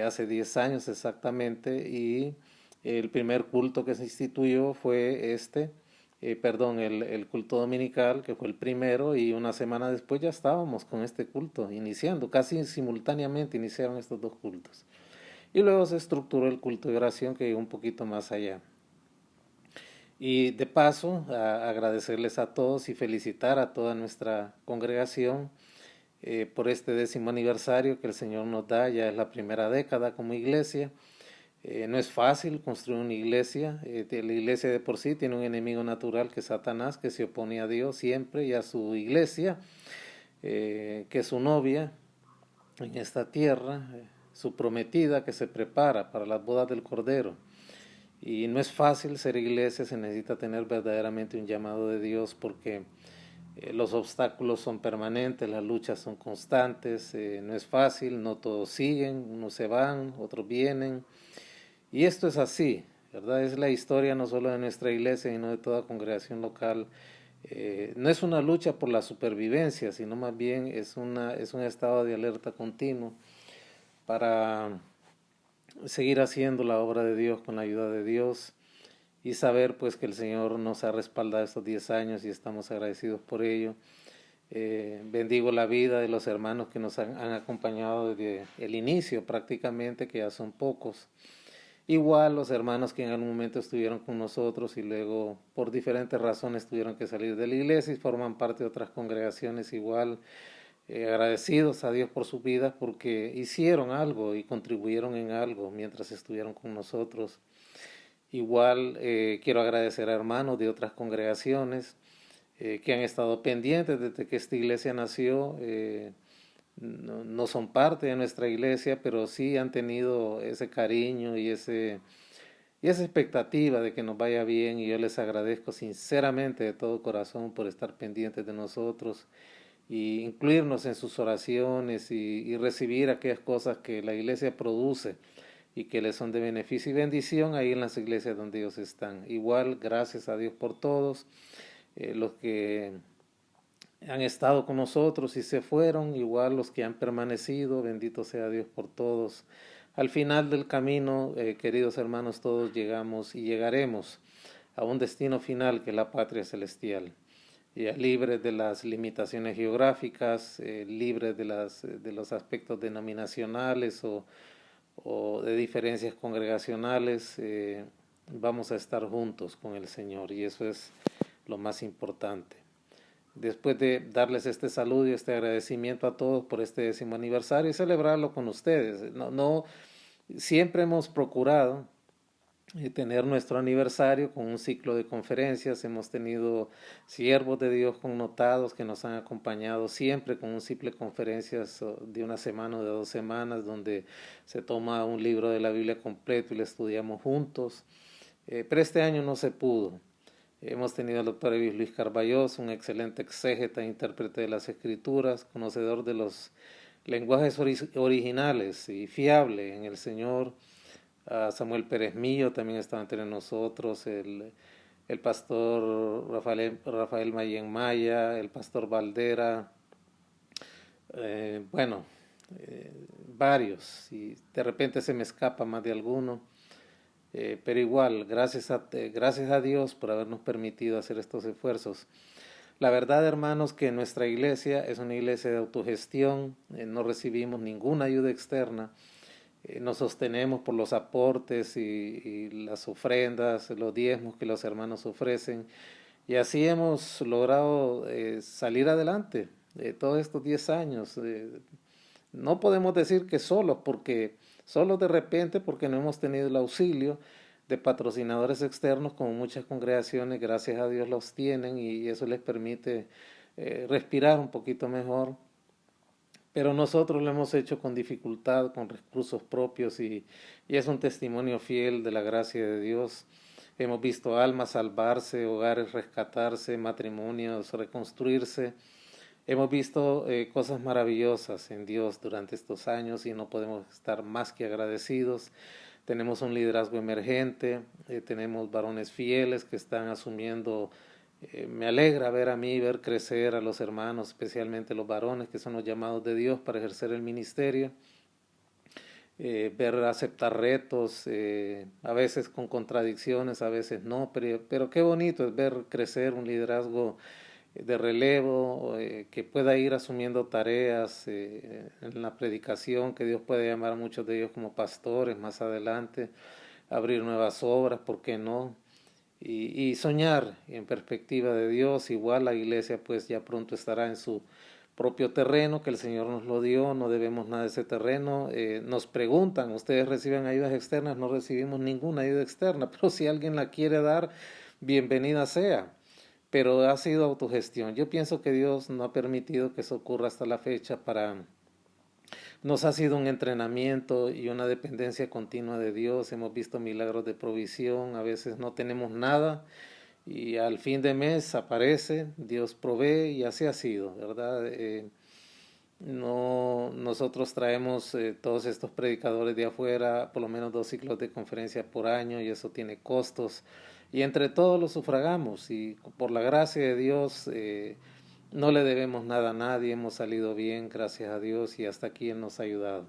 hace 10 años exactamente, y el primer culto que se instituyó fue el culto dominical, que fue el primero, y una semana después ya estábamos con este culto iniciando, casi simultáneamente iniciaron estos dos cultos. Y luego se estructuró el culto de oración que llegó un poquito más allá. Y de paso, agradecerles a todos y felicitar a toda nuestra congregación por este 10º aniversario que el Señor nos da, ya es la primera década como iglesia. No es fácil construir una iglesia. La iglesia de por sí tiene un enemigo natural que es Satanás, que se opone a Dios siempre y a su iglesia, que es su novia en esta tierra, su prometida que se prepara para las bodas del Cordero. Y no es fácil ser iglesia, se necesita tener verdaderamente un llamado de Dios porque los obstáculos son permanentes, las luchas son constantes, no es fácil, no todos siguen, unos se van, otros vienen. Y esto es así, ¿verdad? Es la historia no solo de nuestra iglesia, sino de toda congregación local No es una lucha por la supervivencia, sino más bien es un estado de alerta continuo para seguir haciendo la obra de Dios con la ayuda de Dios y saber pues que el Señor nos ha respaldado estos 10 años y estamos agradecidos por ello. Bendigo la vida de los hermanos que nos han acompañado desde el inicio prácticamente, que ya son pocos. Igual los hermanos que en algún momento estuvieron con nosotros y luego por diferentes razones tuvieron que salir de la iglesia y forman parte de otras congregaciones, igual agradecidos a Dios por su vida porque hicieron algo y contribuyeron en algo mientras estuvieron con nosotros. Igual quiero agradecer a hermanos de otras congregaciones que han estado pendientes desde que esta iglesia nació. No son parte de nuestra iglesia, pero sí han tenido ese cariño y esa expectativa de que nos vaya bien, y yo les agradezco sinceramente de todo corazón por estar pendientes de nosotros y incluirnos en sus oraciones y recibir aquellas cosas que la iglesia produce y que les son de beneficio y bendición ahí en las iglesias donde ellos están. Igual, gracias a Dios por todos los que han estado con nosotros y se fueron, igual los que han permanecido, bendito sea Dios por todos. Al final del camino, queridos hermanos, todos llegamos y llegaremos a un destino final que es la patria celestial, ya libres de las limitaciones geográficas, libres de los aspectos denominacionales o de diferencias congregacionales. Vamos a estar juntos con el Señor y eso es lo más importante. Después de darles este saludo y este agradecimiento a todos por este 10º aniversario y celebrarlo con ustedes, siempre hemos procurado tener nuestro aniversario con un ciclo de conferencias. Hemos tenido siervos de Dios connotados que nos han acompañado siempre con un ciclo de conferencias de una semana o de 2 semanas, donde se toma un libro de la Biblia completo y lo estudiamos juntos. Pero este año no se pudo. Hemos tenido al doctor Evis Luis Carballos, un excelente exégeta e intérprete de las Escrituras, conocedor de los lenguajes originales y fiable en el Señor. Samuel Pérez Millo también estaba entre nosotros, el pastor Rafael Mayen Maya, el pastor Valdera, varios, y de repente se me escapa más de alguno. Pero igual, gracias a Dios por habernos permitido hacer estos esfuerzos. La verdad, hermanos, que nuestra iglesia es una iglesia de autogestión, no recibimos ninguna ayuda externa, nos sostenemos por los aportes y las ofrendas, los diezmos que los hermanos ofrecen, y así hemos logrado salir adelante todos estos 10 años. No podemos decir que solos de repente, porque no hemos tenido el auxilio de patrocinadores externos, como muchas congregaciones, gracias a Dios, los tienen, y eso les permite respirar un poquito mejor. Pero nosotros lo hemos hecho con dificultad, con recursos propios, y es un testimonio fiel de la gracia de Dios. Hemos visto almas salvarse, hogares rescatarse, matrimonios reconstruirse. Hemos visto cosas maravillosas en Dios durante estos años y no podemos estar más que agradecidos. Tenemos un liderazgo emergente, tenemos varones fieles que están asumiendo. Me alegra ver crecer a los hermanos, especialmente los varones que son los llamados de Dios para ejercer el ministerio. Ver aceptar retos, a veces con contradicciones, a veces no, pero qué bonito es ver crecer un liderazgo de relevo, que pueda ir asumiendo tareas en la predicación, que Dios puede llamar a muchos de ellos como pastores más adelante, abrir nuevas obras, ¿por qué no? Y soñar en perspectiva de Dios. Igual la iglesia pues ya pronto estará en su propio terreno, que el Señor nos lo dio, no debemos nada de ese terreno. Nos preguntan, ¿ustedes reciben ayudas externas? No recibimos ninguna ayuda externa, pero si alguien la quiere dar, bienvenida sea. Pero ha sido autogestión. Yo pienso que Dios no ha permitido que eso ocurra hasta la fecha. Nos ha sido un entrenamiento y una dependencia continua de Dios. Hemos visto milagros de provisión. A veces no tenemos nada y al fin de mes aparece, Dios provee, y así ha sido, ¿verdad? Nosotros traemos todos estos predicadores de afuera, por lo menos 2 ciclos de conferencia por año, y eso tiene costos. y entre todos lo sufragamos, y por la gracia de Dios no le debemos nada a nadie, hemos salido bien, gracias a Dios, y hasta aquí Él nos ha ayudado.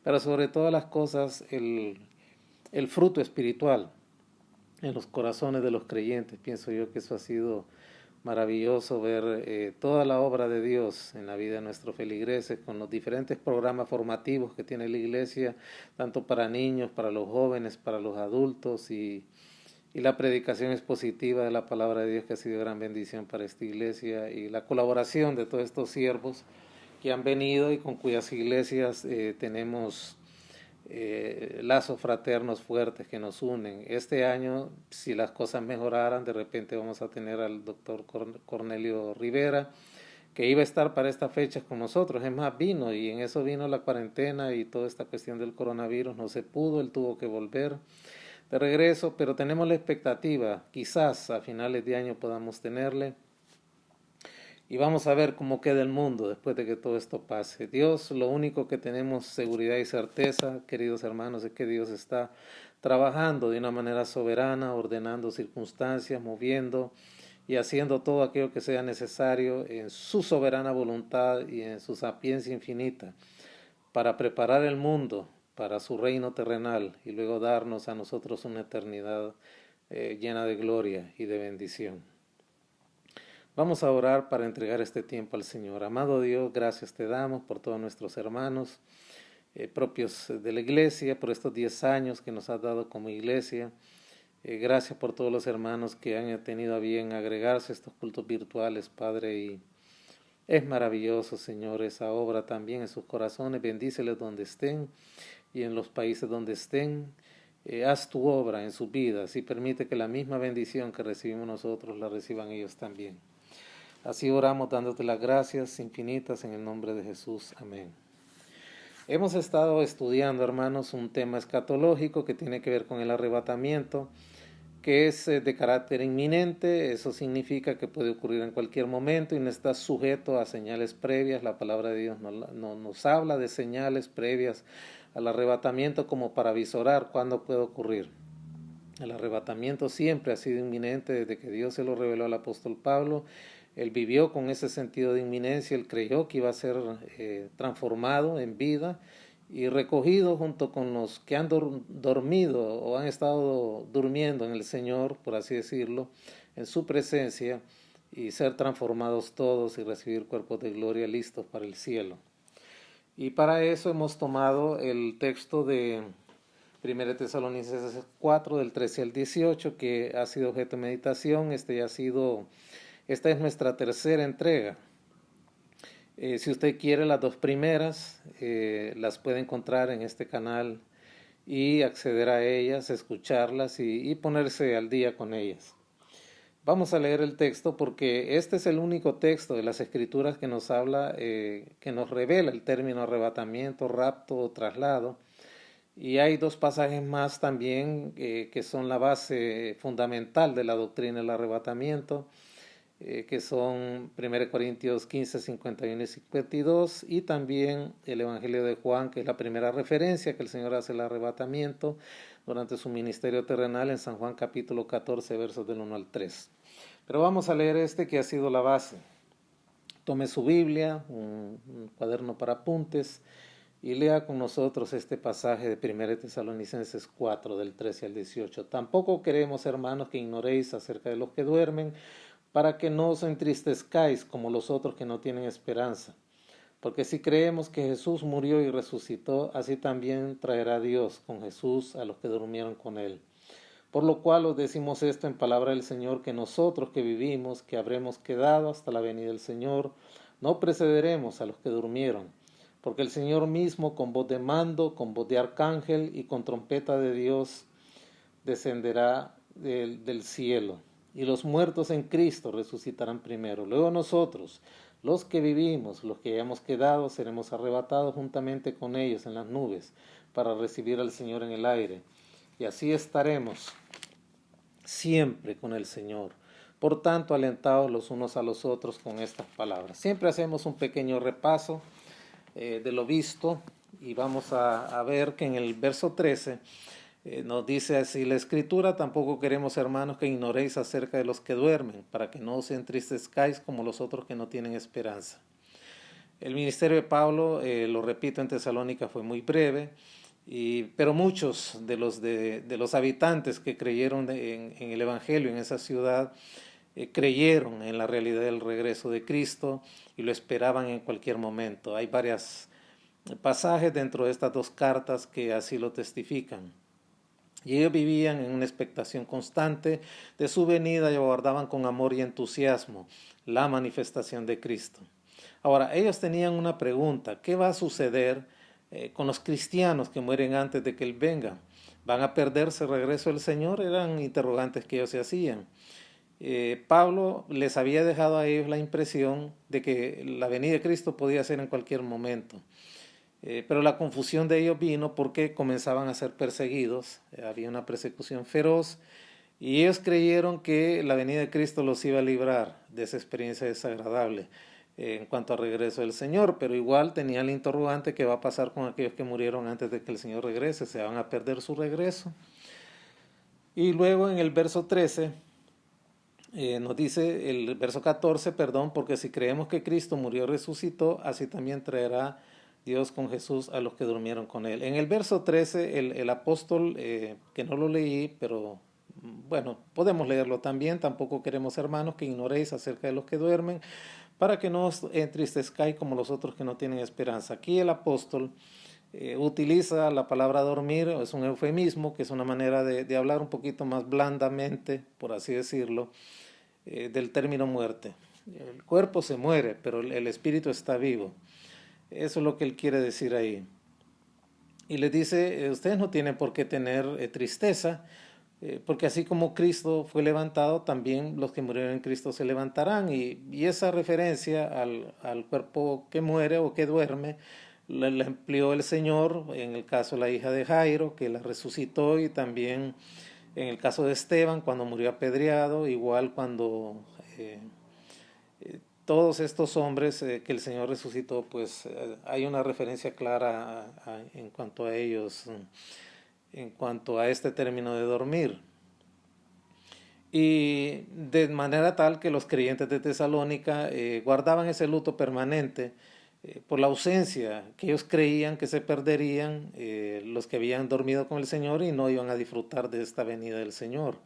Pero sobre todas las cosas, el fruto espiritual en los corazones de los creyentes, pienso yo que eso ha sido maravilloso, ver toda la obra de Dios en la vida de nuestros feligreses, con los diferentes programas formativos que tiene la iglesia, tanto para niños, para los jóvenes, para los adultos, y la predicación expositiva de la palabra de Dios, que ha sido gran bendición para esta iglesia, y la colaboración de todos estos siervos que han venido y con cuyas iglesias tenemos lazos fraternos fuertes que nos unen. Este año, si las cosas mejoraran, de repente vamos a tener al doctor Cornelio Rivera, que iba a estar para estas fechas con nosotros. Es más, vino, y en eso vino la cuarentena y toda esta cuestión del coronavirus, no se pudo, él tuvo que volver de regreso, pero tenemos la expectativa, quizás a finales de año podamos tenerle, y vamos a ver cómo queda el mundo después de que todo esto pase. Dios, lo único que tenemos seguridad y certeza, queridos hermanos, es que Dios está trabajando de una manera soberana, ordenando circunstancias, moviendo y haciendo todo aquello que sea necesario en su soberana voluntad y en su sapiencia infinita, para preparar el mundo para su reino terrenal y luego darnos a nosotros una eternidad llena de gloria y de bendición. Vamos a orar para entregar este tiempo al Señor. Amado Dios, gracias te damos por todos nuestros hermanos propios de la iglesia, por estos 10 años que nos has dado como iglesia. Gracias por todos los hermanos que han tenido a bien agregarse a estos cultos virtuales, Padre, y es maravilloso, Señor, esa obra también en sus corazones. Bendíceles donde estén y en los países donde estén. Haz tu obra en sus vidas y permite que la misma bendición que recibimos nosotros la reciban ellos también. Así oramos dándote las gracias infinitas en el nombre de Jesús. Amén. Hemos estado estudiando, hermanos, un tema escatológico que tiene que ver con el arrebatamiento, que es de carácter inminente. Eso significa que puede ocurrir en cualquier momento y no está sujeto a señales previas. La palabra de Dios no nos habla de señales previas al arrebatamiento como para visorar cuándo puede ocurrir. El arrebatamiento siempre ha sido inminente desde que Dios se lo reveló al apóstol Pablo. Él vivió con ese sentido de inminencia, él creyó que iba a ser transformado en vida y recogido junto con los que han dormido o han estado durmiendo en el Señor, por así decirlo, en su presencia, y ser transformados todos y recibir cuerpos de gloria listos para el cielo. Y para eso hemos tomado el texto de 1 Tesalonicenses 4, del 13 al 18, que ha sido objeto de meditación. Esta es nuestra tercera entrega. Si usted quiere las dos primeras, las puede encontrar en este canal y acceder a ellas, escucharlas y ponerse al día con ellas. Vamos a leer el texto porque este es el único texto de las Escrituras que nos habla, que nos revela el término arrebatamiento, rapto o traslado. Y hay dos pasajes más también que son la base fundamental de la doctrina del arrebatamiento, que son 1 Corintios 15, 51 y 52, y también el Evangelio de Juan, que es la primera referencia que el Señor hace al arrebatamiento durante su ministerio terrenal en San Juan capítulo 14, versos del 1 al 3. Pero vamos a leer este que ha sido la base. Tome su Biblia, un cuaderno para apuntes, y lea con nosotros este pasaje de 1 Tesalonicenses 4, del 13 al 18. Tampoco queremos, hermanos, que ignoréis acerca de los que duermen, para que no os entristezcáis como los otros que no tienen esperanza. Porque si creemos que Jesús murió y resucitó, así también traerá Dios con Jesús a los que durmieron con él. Por lo cual os decimos esto en palabra del Señor, que nosotros que vivimos, que habremos quedado hasta la venida del Señor, no precederemos a los que durmieron. Porque el Señor mismo, con voz de mando, con voz de arcángel y con trompeta de Dios, descenderá del cielo. Y los muertos en Cristo resucitarán primero. Luego nosotros, los que vivimos, los que hayamos quedado, seremos arrebatados juntamente con ellos en las nubes para recibir al Señor en el aire. Y así estaremos siempre con el Señor. Por tanto, alentados los unos a los otros con estas palabras. Siempre hacemos un pequeño repaso de lo visto y vamos a ver que en el verso 13 Nos dice así la Escritura: tampoco queremos, hermanos, que ignoréis acerca de los que duermen, para que no os entristezcáis como los otros que no tienen esperanza. El ministerio de Pablo, lo repito, en Tesalónica fue muy breve, pero muchos de los habitantes que creyeron en el Evangelio en esa ciudad creyeron en la realidad del regreso de Cristo y lo esperaban en cualquier momento. Hay varios pasajes dentro de estas dos cartas que así lo testifican. Y ellos vivían en una expectación constante de su venida y aguardaban con amor y entusiasmo la manifestación de Cristo. Ahora, ellos tenían una pregunta: ¿qué va a suceder con los cristianos que mueren antes de que Él venga? ¿Van a perderse el regreso del Señor? Eran interrogantes que ellos se hacían. Pablo les había dejado a ellos la impresión de que la venida de Cristo podía ser en cualquier momento. Pero la confusión de ellos vino porque comenzaban a ser perseguidos, había una persecución feroz, y ellos creyeron que la venida de Cristo los iba a librar de esa experiencia desagradable en cuanto al regreso del Señor, pero igual tenían el interrogante: ¿qué va a pasar con aquellos que murieron antes de que el Señor regrese? ¿Se van a perder su regreso? Y luego en el verso 13, nos dice el verso 14, porque si creemos que Cristo murió y resucitó, así también traerá Dios con Jesús a los que durmieron con Él. En el verso 13, el apóstol, que no lo leí, pero bueno, podemos leerlo también: tampoco queremos, hermanos, que ignoréis acerca de los que duermen, para que no os entristezcáis como los otros que no tienen esperanza. Aquí el apóstol utiliza la palabra dormir, es un eufemismo, que es una manera de hablar un poquito más blandamente, por así decirlo, del término muerte. El cuerpo se muere, pero el espíritu está vivo. Eso es lo que él quiere decir ahí. Y les dice: ustedes no tienen por qué tener tristeza, porque así como Cristo fue levantado, también los que murieron en Cristo se levantarán. Y esa referencia al cuerpo que muere o que duerme la empleó el Señor en el caso de la hija de Jairo, que la resucitó, y también en el caso de Esteban, cuando murió apedreado, igual cuando todos estos hombres que el Señor resucitó, pues hay una referencia clara en cuanto a ellos, en cuanto a este término de dormir. Y de manera tal que los creyentes de Tesalónica guardaban ese luto permanente por la ausencia, que ellos creían que se perderían los que habían dormido con el Señor y no iban a disfrutar de esta venida del Señor.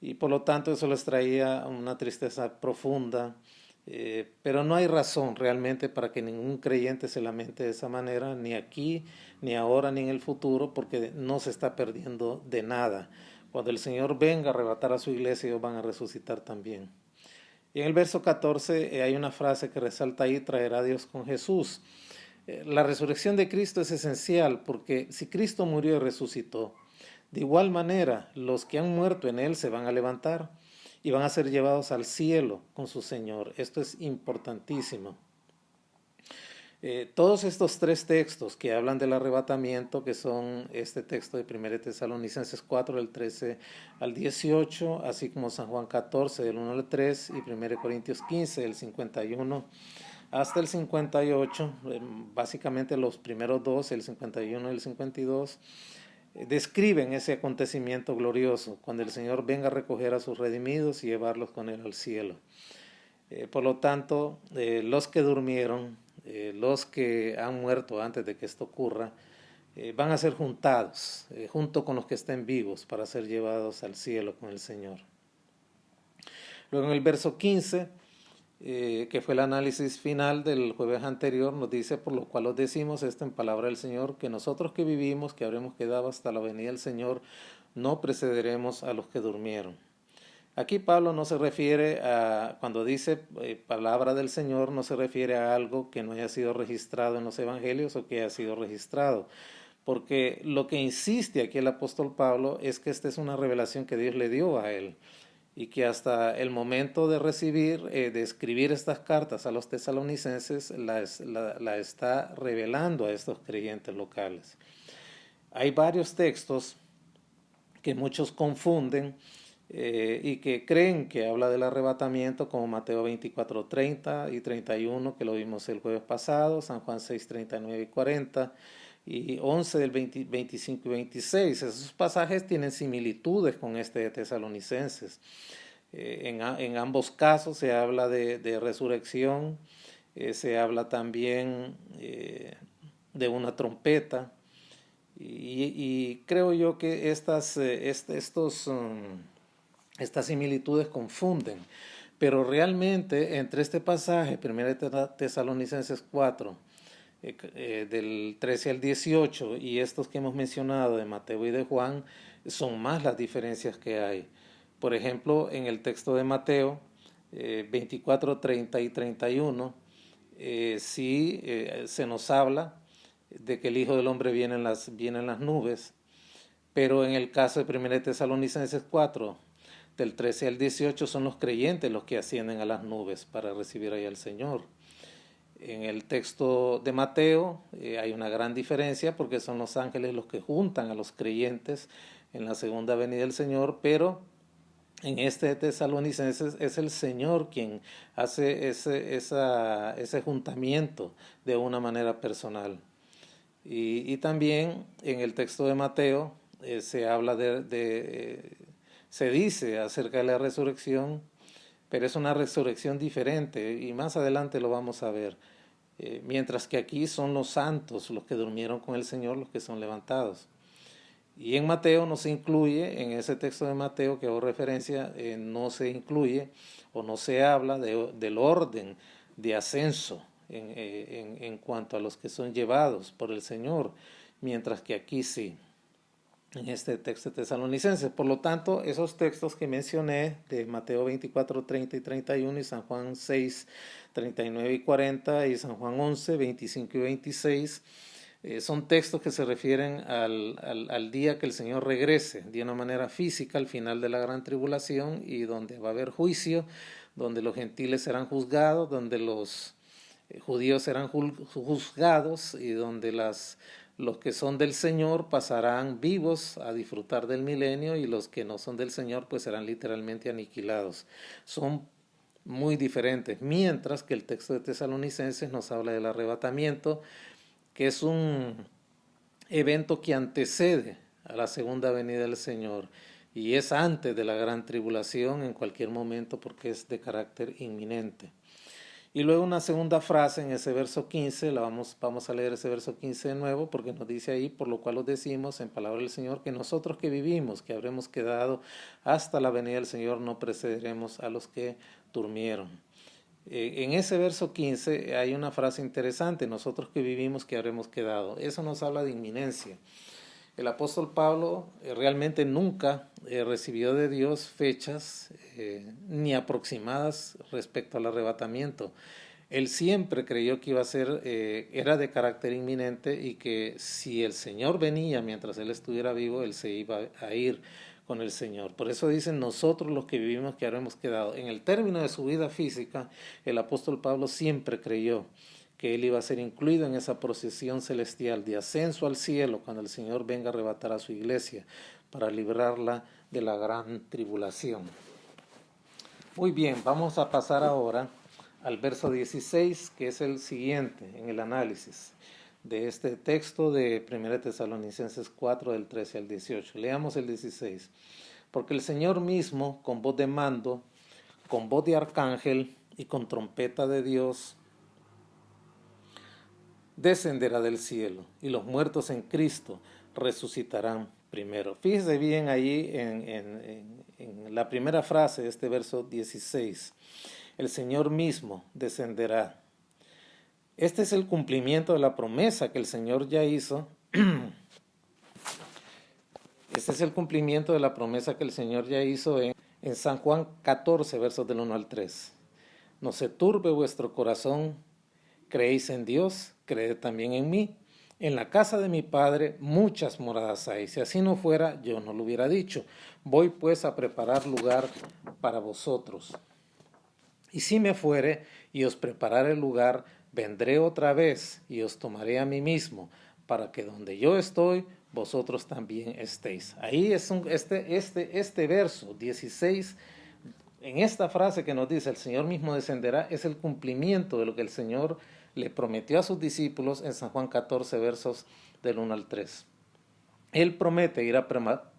Y por lo tanto eso les traía una tristeza profunda, pero no hay razón realmente para que ningún creyente se lamente de esa manera, ni aquí, ni ahora, ni en el futuro, porque no se está perdiendo de nada. Cuando el Señor venga a arrebatar a su iglesia, ellos van a resucitar también. Y en el verso 14 hay una frase que resalta ahí: traerá a Dios con Jesús. La resurrección de Cristo es esencial, porque si Cristo murió y resucitó, de igual manera los que han muerto en Él se van a levantar y van a ser llevados al cielo con su Señor. Esto es importantísimo. Todos estos tres textos que hablan del arrebatamiento, que son este texto de 1 Tesalonicenses 4, del 13 al 18, así como San Juan 14, del 1 al 3, y 1 Corintios 15, del 51 hasta el 58, básicamente los primeros dos, el 51 y el 52, describen ese acontecimiento glorioso, cuando el Señor venga a recoger a sus redimidos y llevarlos con Él al cielo. Por lo tanto, los que durmieron, los que han muerto antes de que esto ocurra, van a ser juntados junto con los que estén vivos para ser llevados al cielo con el Señor. Luego en el verso 15, que fue el análisis final del jueves anterior, nos dice: por lo cual os decimos esto en palabra del Señor, que nosotros que vivimos, que habremos quedado hasta la venida del Señor, no precederemos a los que durmieron. Aquí Pablo no se refiere a, cuando dice palabra del Señor, no se refiere a algo que no haya sido registrado en los evangelios o que haya sido registrado, porque lo que insiste aquí el apóstol Pablo es que esta es una revelación que Dios le dio a él, y que hasta el momento de recibir, de escribir estas cartas a los tesalonicenses, la está revelando a estos creyentes locales. Hay varios textos que muchos confunden y que creen que habla del arrebatamiento, como Mateo 24, 30 y 31, que lo vimos el jueves pasado, San Juan 6, 39 y 40, y 11 del 25 y 26. Esos pasajes tienen similitudes con este de Tesalonicenses. En ambos casos se habla de resurrección, se habla también de una trompeta, y creo yo que estas similitudes confunden, pero realmente entre este pasaje, 1 Tesalonicenses 4, del 13 al 18, y estos que hemos mencionado de Mateo y de Juan, son más las diferencias que hay. Por ejemplo, en el texto de Mateo 24, 30 y 31, se nos habla de que el Hijo del Hombre viene en las nubes, pero en el caso de 1 Tesalonicenses 4, del 13 al 18, son los creyentes los que ascienden a las nubes para recibir ahí al Señor. En el texto de Mateo hay una gran diferencia, porque son los ángeles los que juntan a los creyentes en la segunda venida del Señor, pero en este de Tesalonicenses es el Señor quien hace ese juntamiento de una manera personal. Y también en el texto de Mateo se habla se dice acerca de la resurrección, pero es una resurrección diferente, y más adelante lo vamos a ver. Mientras que aquí son los santos, los que durmieron con el Señor, los que son levantados. Y en Mateo no se incluye, en ese texto de Mateo que hago referencia, no se incluye o no se habla del orden de ascenso en cuanto a los que son llevados por el Señor, mientras que aquí sí, en este texto de Tesalonicenses. Por lo tanto, esos textos que mencioné de Mateo 24, 30 y 31 y San Juan 6, 39 y 40 y San Juan 11, 25 y 26, son textos que se refieren al día que el Señor regrese de una manera física al final de la gran tribulación, y donde va a haber juicio, donde los gentiles serán juzgados, donde los judíos serán juzgados, y donde los que son del Señor pasarán vivos a disfrutar del milenio, y los que no son del Señor pues serán literalmente aniquilados. Son muy diferentes, mientras que el texto de Tesalonicenses nos habla del arrebatamiento, que es un evento que antecede a la segunda venida del Señor, y es antes de la gran tribulación en cualquier momento, porque es de carácter inminente. Y luego una segunda frase en ese verso 15, vamos a leer ese verso 15 de nuevo, porque nos dice ahí: por lo cual os decimos en palabra del Señor, que nosotros que vivimos, que habremos quedado hasta la venida del Señor, no precederemos a los que durmieron. En ese verso 15 hay una frase interesante: nosotros que vivimos, que habremos quedado. Eso nos habla de inminencia. El apóstol Pablo realmente nunca recibió de Dios fechas ni aproximadas respecto al arrebatamiento. Él siempre creyó que iba a ser, era de carácter inminente, y que si el Señor venía mientras él estuviera vivo, él se iba a ir con el Señor. Por eso dicen: nosotros los que vivimos, que habremos quedado. En el término de su vida física, el apóstol Pablo siempre creyó que él iba a ser incluido en esa procesión celestial de ascenso al cielo, cuando el Señor venga a arrebatar a su iglesia para librarla de la gran tribulación. Muy bien, vamos a pasar ahora al verso 16, que es el siguiente en el análisis de este texto de 1 Tesalonicenses 4, del 13 al 18. Leamos el 16. Porque el Señor mismo, con voz de mando, con voz de arcángel y con trompeta de Dios, descenderá del cielo, y los muertos en Cristo resucitarán primero. Fíjese bien ahí en la primera frase de este verso 16. El Señor mismo descenderá. Este es el cumplimiento de la promesa que el Señor ya hizo. Este es el cumplimiento de la promesa que el Señor ya hizo en San Juan 14, versos del 1 al 3. No se turbe vuestro corazón, creéis en Dios, creed también en mí. En la casa de mi Padre muchas moradas hay. Si así no fuera, yo no lo hubiera dicho. Voy pues a preparar lugar para vosotros. Y si me fuere y os preparare el lugar, vendré otra vez y os tomaré a mí mismo, para que donde yo estoy, vosotros también estéis. Ahí es este verso 16, en esta frase que nos dice: el Señor mismo descenderá, es el cumplimiento de lo que el Señor le prometió a sus discípulos en San Juan 14, versos del 1 al 3. Él promete ir a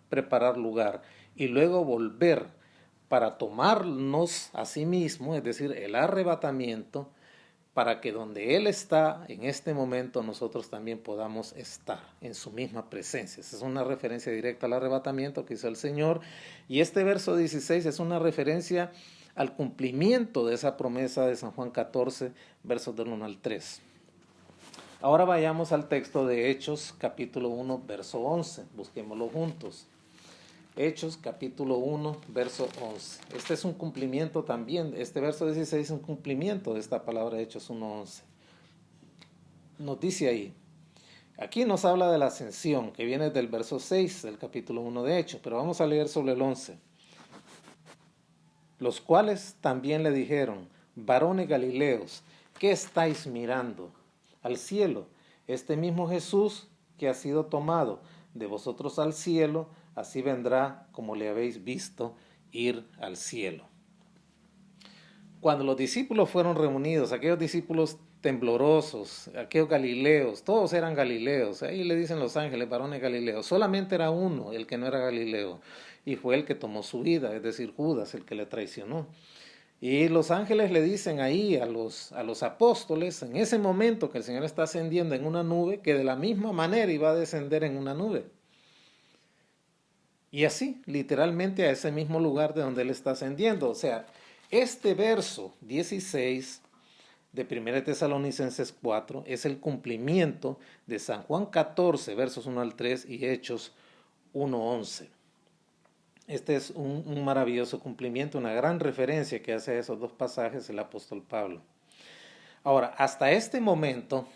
preparar lugar y luego volver para tomarnos a sí mismo, es decir, el arrebatamiento, para que donde Él está en este momento nosotros también podamos estar en su misma presencia. Esa es una referencia directa al arrebatamiento que hizo el Señor. Y este verso 16 es una referencia al cumplimiento de esa promesa de San Juan 14, versos del 1 al 3. Ahora vayamos al texto de Hechos, capítulo 1, verso 11. Busquémoslo juntos. Hechos, capítulo 1, verso 11. Este es un cumplimiento también, este verso 16 es un cumplimiento de esta palabra de Hechos 1, 11. Nos dice ahí, aquí nos habla de la ascensión, que viene del verso 6 del capítulo 1 de Hechos, pero vamos a leer sobre el 11. Los cuales también le dijeron, varones galileos, ¿qué estáis mirando? Al cielo, este mismo Jesús que ha sido tomado de vosotros al cielo, así vendrá como le habéis visto ir al cielo. Cuando los discípulos fueron reunidos, aquellos discípulos temblorosos, aquellos galileos, todos eran galileos, ahí le dicen los ángeles, varones galileos, solamente era uno el que no era galileo, y fue el que tomó su vida, es decir, Judas, el que le traicionó. Y los ángeles le dicen ahí a los apóstoles, en ese momento que el Señor está ascendiendo en una nube, que de la misma manera iba a descender en una nube. Y así, literalmente a ese mismo lugar de donde Él está ascendiendo. O sea, este verso 16 de 1 Tesalonicenses 4 es el cumplimiento de San Juan 14, versos 1 al 3 y Hechos 1:11. Este es un maravilloso cumplimiento, una gran referencia que hace a esos dos pasajes el apóstol Pablo. Ahora, hasta este momento,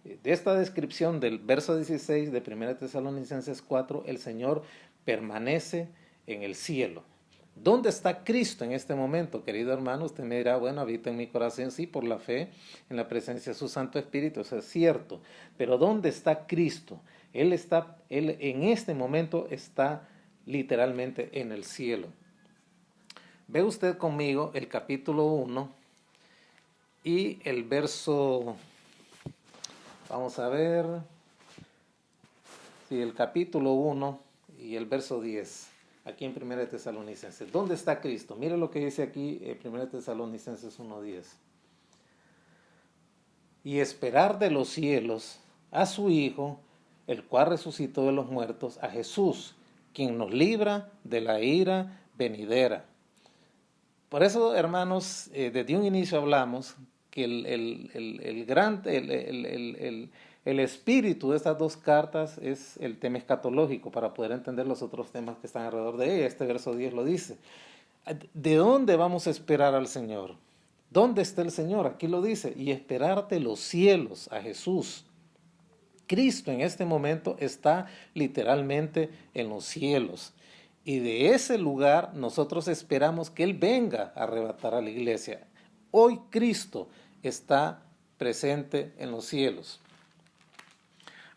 de esta descripción del verso 16 de 1 Tesalonicenses 4, el Señor permanece en el cielo. ¿Dónde está Cristo en este momento, querido hermano? Usted me dirá, bueno, habita en mi corazón, sí, por la fe, en la presencia de su Santo Espíritu, eso es cierto. Pero ¿dónde está Cristo? Él en este momento está literalmente en el cielo. Ve usted conmigo el capítulo 1 y el verso, vamos a ver, sí, el capítulo 1 y el verso 10, aquí en 1 Tesalonicenses. ¿Dónde está Cristo? Mire lo que dice aquí 1 Tesalonicenses 1:10. Y esperar de los cielos a su Hijo, el cual resucitó de los muertos, a Jesús, quien nos libra de la ira venidera. Por eso, hermanos, desde un inicio hablamos que el espíritu de estas dos cartas es el tema escatológico para poder entender los otros temas que están alrededor de ella. Este verso 10 lo dice. ¿De dónde vamos a esperar al Señor? ¿Dónde está el Señor? Aquí lo dice. Y esperarte los cielos a Jesús. Cristo en este momento está literalmente en los cielos. Y de ese lugar nosotros esperamos que Él venga a arrebatar a la iglesia. Hoy Cristo está presente en los cielos.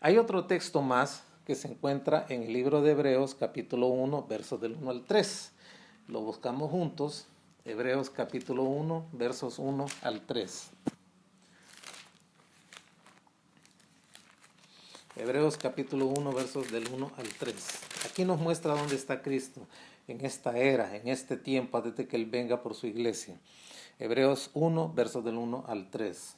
Hay otro texto más que se encuentra en el libro de Hebreos, capítulo 1, versos del 1 al 3. Lo buscamos juntos. Hebreos, capítulo 1, versos 1 al 3. Hebreos, capítulo 1, versos del 1 al 3. Aquí nos muestra dónde está Cristo en esta era, en este tiempo, antes de que Él venga por su iglesia. Hebreos 1, versos del 1 al 3.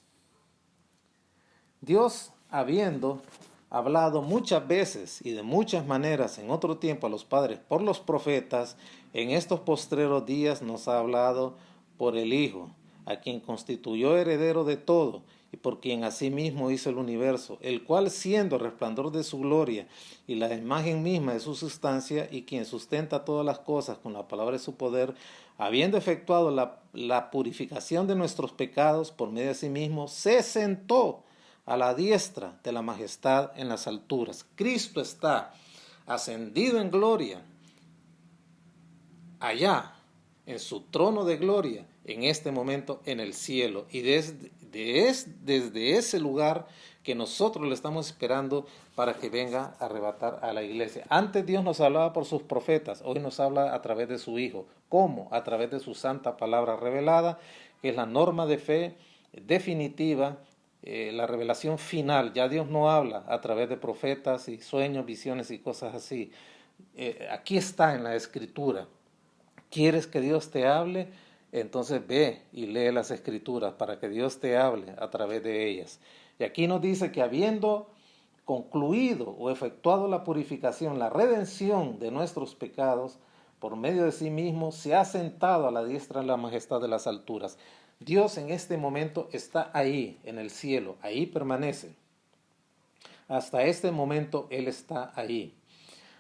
Dios, habiendo hablado muchas veces y de muchas maneras en otro tiempo a los padres por los profetas, en estos postreros días nos ha hablado por el Hijo, a quien constituyó heredero de todo y por quien asimismo hizo el universo, el cual siendo resplandor de su gloria y la imagen misma de su sustancia, y quien sustenta todas las cosas con la palabra de su poder, habiendo efectuado la purificación de nuestros pecados por medio de sí mismo, se sentó a la diestra de la majestad en las alturas. Cristo está ascendido en gloria, allá, en su trono de gloria, en este momento en el cielo. Y desde ese lugar que nosotros le estamos esperando para que venga a arrebatar a la iglesia. Antes Dios nos hablaba por sus profetas, hoy nos habla a través de su Hijo. ¿Cómo? A través de su santa palabra revelada, que es la norma de fe definitiva la revelación final. Ya Dios no habla a través de profetas y sueños, visiones y cosas así. Aquí está en la Escritura. ¿Quieres que Dios te hable? Entonces ve y lee las Escrituras para que Dios te hable a través de ellas. Y aquí nos dice que habiendo concluido o efectuado la purificación, la redención de nuestros pecados, por medio de sí mismo, se ha sentado a la diestra de la majestad de las alturas. Dios en este momento está ahí, en el cielo, ahí permanece. Hasta este momento Él está ahí.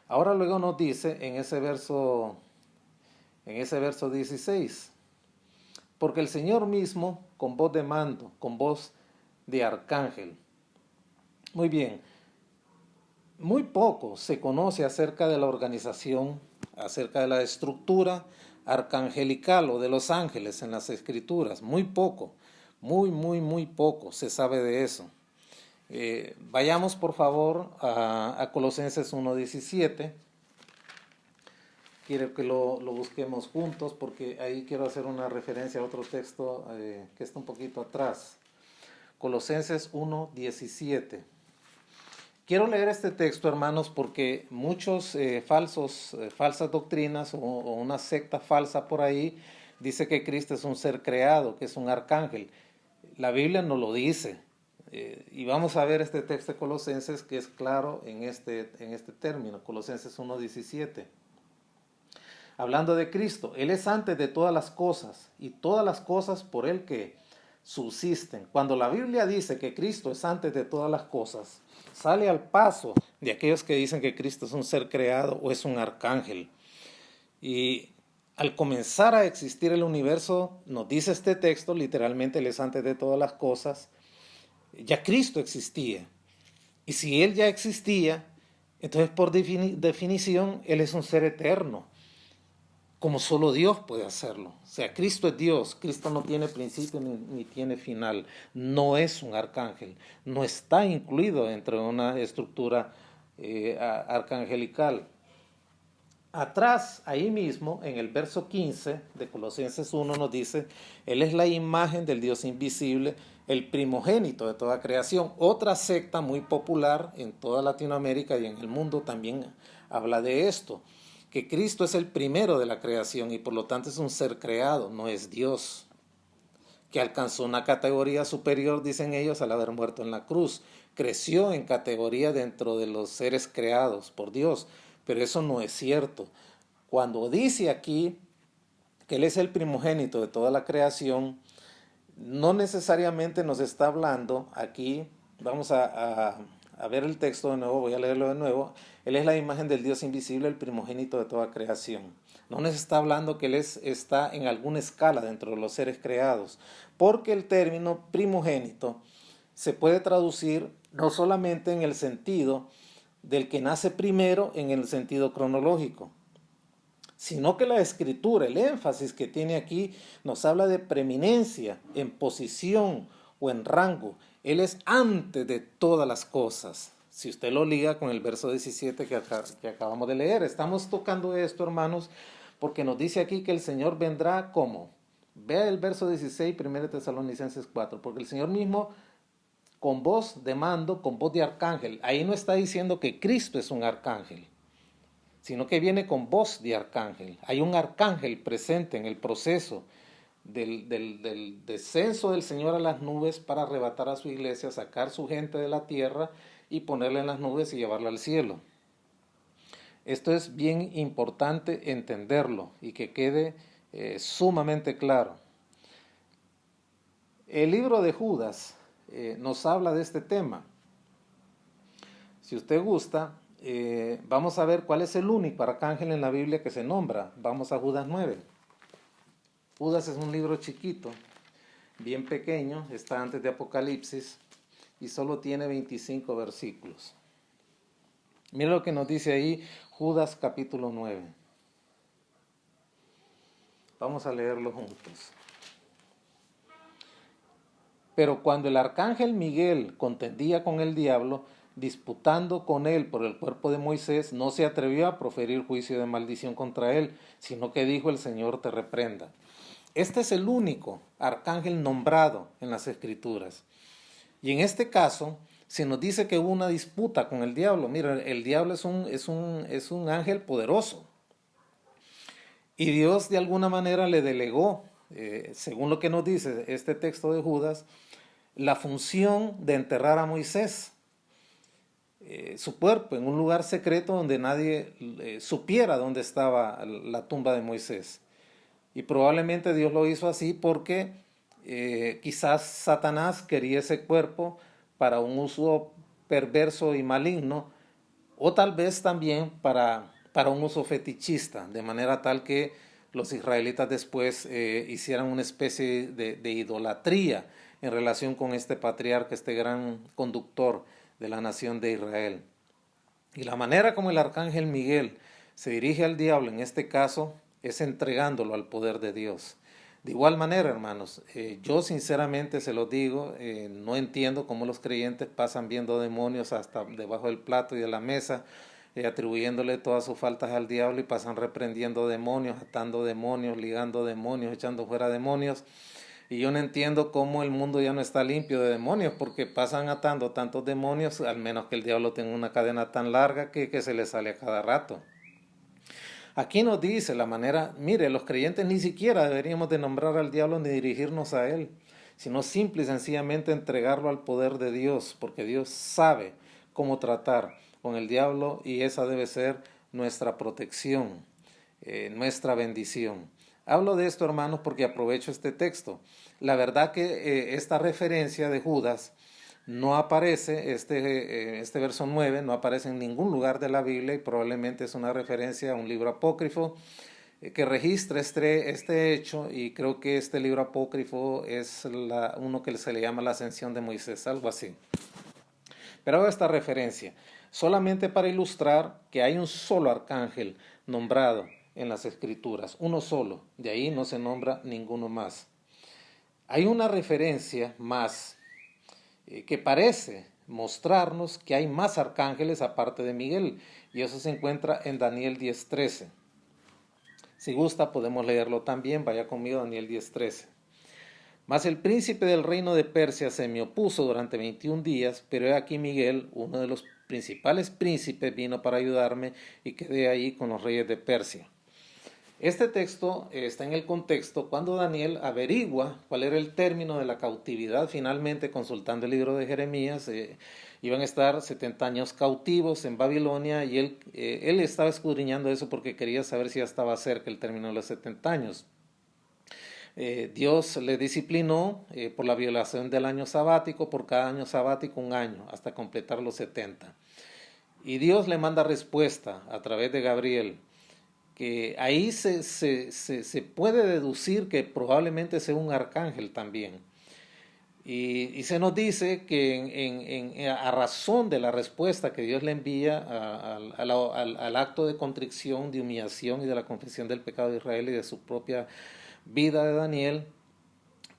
Ahora luego nos dice en ese verso 16, porque el Señor mismo, con voz de mando, con voz de arcángel. Muy bien, muy poco se conoce acerca de la organización, acerca de la estructura arcangelical o de los ángeles en las Escrituras. Muy poco, muy poco se sabe de eso. Vayamos por favor a Colosenses 1:17. Quiero que lo busquemos juntos porque ahí quiero hacer una referencia a otro texto que está un poquito atrás. Colosenses 1:17. Quiero leer este texto, hermanos, porque muchos falsas doctrinas o una secta falsa por ahí dice que Cristo es un ser creado, que es un arcángel. La Biblia no lo dice. Y vamos a ver este texto de Colosenses que es claro en este término, Colosenses 1:17. Hablando de Cristo, Él es antes de todas las cosas y todas las cosas por Él que subsisten. Cuando la Biblia dice que Cristo es antes de todas las cosas, sale al paso de aquellos que dicen que Cristo es un ser creado o es un arcángel. Y al comenzar a existir el universo, nos dice este texto, literalmente Él es antes de todas las cosas, ya Cristo existía. Y si Él ya existía, entonces por definición Él es un ser eterno, como solo Dios puede hacerlo. O sea, Cristo es Dios, Cristo no tiene principio ni tiene final, no es un arcángel, no está incluido dentro de una estructura arcangelical. Atrás, ahí mismo, en el verso 15 de Colosenses 1 nos dice, Él es la imagen del Dios invisible, el primogénito de toda creación. Otra secta muy popular en toda Latinoamérica y en el mundo también habla de esto, que Cristo es el primero de la creación y por lo tanto es un ser creado, no es Dios, que alcanzó una categoría superior, dicen ellos, al haber muerto en la cruz. Creció en categoría dentro de los seres creados por Dios, pero eso no es cierto. Cuando dice aquí que Él es el primogénito de toda la creación, no necesariamente nos está hablando aquí, vamos a ver el texto de nuevo, voy a leerlo de nuevo. Él es la imagen del Dios invisible, el primogénito de toda creación. No nos está hablando que Él está en alguna escala dentro de los seres creados, porque el término primogénito se puede traducir no solamente en el sentido del que nace primero en el sentido cronológico, sino que la escritura, el énfasis que tiene aquí, nos habla de preeminencia en posición o en rango. Él es antes de todas las cosas. Si usted lo liga con el verso 17 que acabamos de leer, estamos tocando esto, hermanos, porque nos dice aquí que el Señor vendrá como. Vea el verso 16, 1 Tesalonicenses 4, porque el Señor mismo con voz de mando, con voz de arcángel. Ahí no está diciendo que Cristo es un arcángel, sino que viene con voz de arcángel. Hay un arcángel presente en el proceso del descenso del Señor a las nubes para arrebatar a su iglesia, sacar su gente de la tierra y ponerla en las nubes y llevarla al cielo. Esto es bien importante entenderlo y que quede sumamente claro. El libro de Judas nos habla de este tema. Si usted gusta, vamos a ver cuál es el único arcángel en la Biblia que se nombra. Vamos a Judas 9. Judas es un libro chiquito, bien pequeño, está antes de Apocalipsis y solo tiene 25 versículos. Mira lo que nos dice ahí Judas capítulo 9. Vamos a leerlo juntos. Pero cuando el arcángel Miguel contendía con el diablo, disputando con él por el cuerpo de Moisés, no se atrevió a proferir juicio de maldición contra él, sino que dijo: el Señor te reprenda. Este es el único arcángel nombrado en las Escrituras. Y en este caso se nos dice que hubo una disputa con el diablo. Mira, el diablo es un ángel poderoso. Y Dios de alguna manera le delegó, según lo que nos dice este texto de Judas, la función de enterrar a Moisés, su cuerpo, en un lugar secreto donde nadie supiera dónde estaba la tumba de Moisés. Y probablemente Dios lo hizo así porque quizás Satanás quería ese cuerpo para un uso perverso y maligno, o tal vez también para un uso fetichista, de manera tal que los israelitas después hicieran una especie de idolatría en relación con este patriarca, este gran conductor de la nación de Israel. Y la manera como el arcángel Miguel se dirige al diablo en este caso es entregándolo al poder de Dios. De igual manera, hermanos, yo sinceramente se lo digo, no entiendo cómo los creyentes pasan viendo demonios hasta debajo del plato y de la mesa, atribuyéndole todas sus faltas al diablo, y pasan reprendiendo demonios, atando demonios, ligando demonios, echando fuera demonios. Y yo no entiendo cómo el mundo ya no está limpio de demonios, porque pasan atando tantos demonios, al menos que el diablo tenga una cadena tan larga que se le sale a cada rato. Aquí nos dice la manera, mire, los creyentes ni siquiera deberíamos de nombrar al diablo ni dirigirnos a él, sino simple y sencillamente entregarlo al poder de Dios, porque Dios sabe cómo tratar con el diablo, y esa debe ser nuestra protección, nuestra bendición. Hablo de esto, hermanos, porque aprovecho este texto. La verdad que esta referencia de Judas no aparece, este verso 9 no aparece en ningún lugar de la Biblia, y probablemente es una referencia a un libro apócrifo que registra este hecho, y creo que este libro apócrifo es uno que se le llama la Ascensión de Moisés, algo así. Pero hago esta referencia solamente para ilustrar que hay un solo arcángel nombrado en las Escrituras, uno solo, de ahí no se nombra ninguno más. Hay una referencia más que parece mostrarnos que hay más arcángeles aparte de Miguel, y eso se encuentra en Daniel 10:13. Si gusta podemos leerlo también, vaya conmigo a Daniel 10:13. Mas el príncipe del reino de Persia se me opuso durante 21 días, pero he aquí Miguel, uno de los principales príncipes, vino para ayudarme, y quedé ahí con los reyes de Persia. Este texto está en el contexto cuando Daniel averigua cuál era el término de la cautividad. Finalmente, consultando el libro de Jeremías, iban a estar 70 años cautivos en Babilonia, y él estaba escudriñando eso porque quería saber si ya estaba cerca el término de los 70 años. Dios le disciplinó por la violación del año sabático, por cada año sabático un año, hasta completar los 70. Y Dios le manda respuesta a través de Gabriel, que ahí se puede deducir que probablemente sea un arcángel también. Y se nos dice que a razón de la respuesta que Dios le envía al acto de contrición, de humillación y de la confesión del pecado de Israel y de su propia vida de Daniel,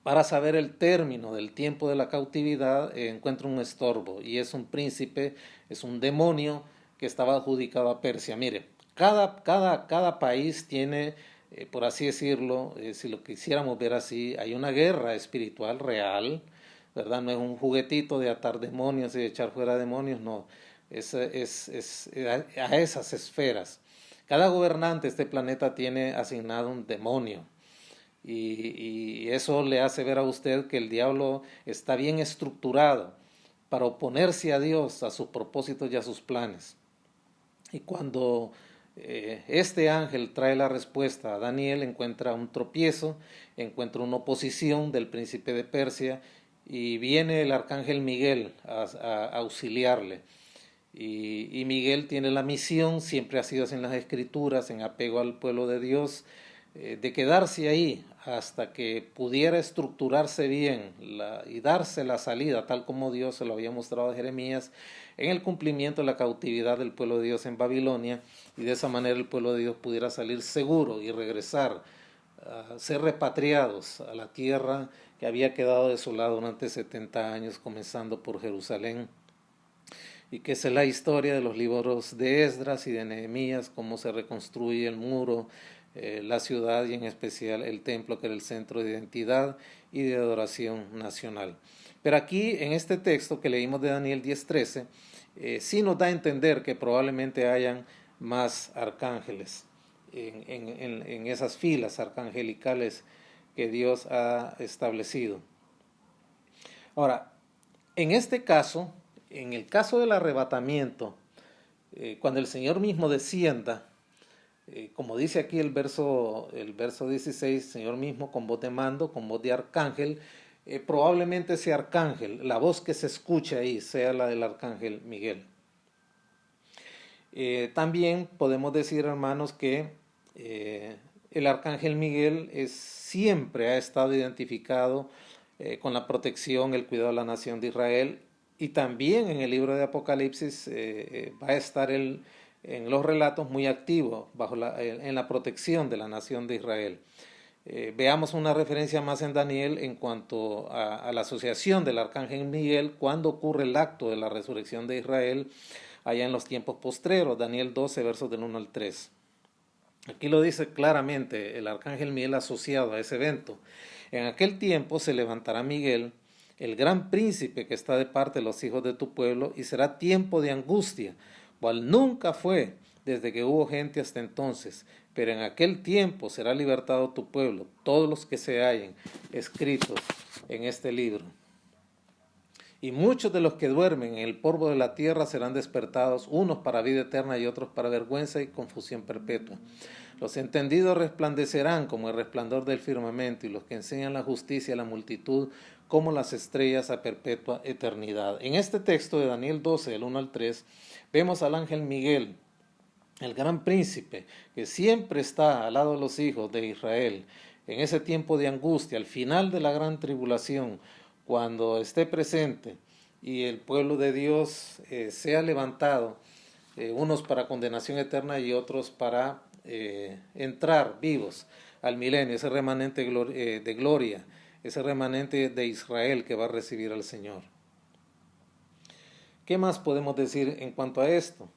para saber el término del tiempo de la cautividad, encuentra un estorbo, y es un príncipe, es un demonio que estaba adjudicado a Persia. Mire, cada país tiene, por así decirlo, si lo quisiéramos ver así, hay una guerra espiritual real, ¿verdad? No es un juguetito de atar demonios y de echar fuera demonios, no, es a esas esferas. Cada gobernante de este planeta tiene asignado un demonio. Y eso le hace ver a usted que el diablo está bien estructurado para oponerse a Dios, a sus propósitos y a sus planes. Y cuando este ángel trae la respuesta a Daniel, encuentra un tropiezo, encuentra una oposición del príncipe de Persia, y viene el arcángel Miguel a auxiliarle. Y Miguel tiene la misión, siempre ha sido así en las Escrituras, en apego al pueblo de Dios, de quedarse ahí hasta que pudiera estructurarse bien y darse la salida, tal como Dios se lo había mostrado a Jeremías, en el cumplimiento de la cautividad del pueblo de Dios en Babilonia, y de esa manera el pueblo de Dios pudiera salir seguro y regresar a ser repatriados a la tierra que había quedado desolada durante 70 años, comenzando por Jerusalén. Y que es la historia de los libros de Esdras y de Nehemías, cómo se reconstruye el muro, la ciudad, y en especial el templo, que era el centro de identidad y de adoración nacional. Pero aquí en este texto que leímos de Daniel 10:13, sí nos da a entender que probablemente hayan más arcángeles en esas filas arcangelicales que Dios ha establecido. Ahora, en este caso, en el caso del arrebatamiento, cuando el Señor mismo descienda, como dice aquí el verso 16, el Señor mismo con voz de mando, con voz de arcángel, probablemente ese arcángel, la voz que se escucha ahí, sea la del arcángel Miguel. También podemos decir, hermanos, que el arcángel Miguel siempre ha estado identificado con la protección, el cuidado de la nación de Israel, y también en el libro de Apocalipsis va a estar en los relatos muy activo en la protección de la nación de Israel. Veamos una referencia más en Daniel en cuanto a la asociación del arcángel Miguel cuando ocurre el acto de la resurrección de Israel allá en los tiempos postreros, Daniel 12, versos del 1 al 3. Aquí lo dice claramente el arcángel Miguel asociado a ese evento. En aquel tiempo se levantará Miguel, el gran príncipe que está de parte de los hijos de tu pueblo, y será tiempo de angustia, cual nunca fue desde que hubo gente hasta entonces. Pero en aquel tiempo será libertado tu pueblo, todos los que se hallen escritos en este libro. Y muchos de los que duermen en el polvo de la tierra serán despertados, unos para vida eterna y otros para vergüenza y confusión perpetua. Los entendidos resplandecerán como el resplandor del firmamento, y los que enseñan la justicia a la multitud como las estrellas a perpetua eternidad. En este texto de Daniel 12, del 1 al 3, vemos al ángel Miguel, el gran príncipe, que siempre está al lado de los hijos de Israel, en ese tiempo de angustia, al final de la gran tribulación, cuando esté presente y el pueblo de Dios sea levantado, unos para condenación eterna y otros para entrar vivos al milenio, ese remanente de gloria, ese remanente de Israel que va a recibir al Señor. ¿Qué más podemos decir en cuanto a esto?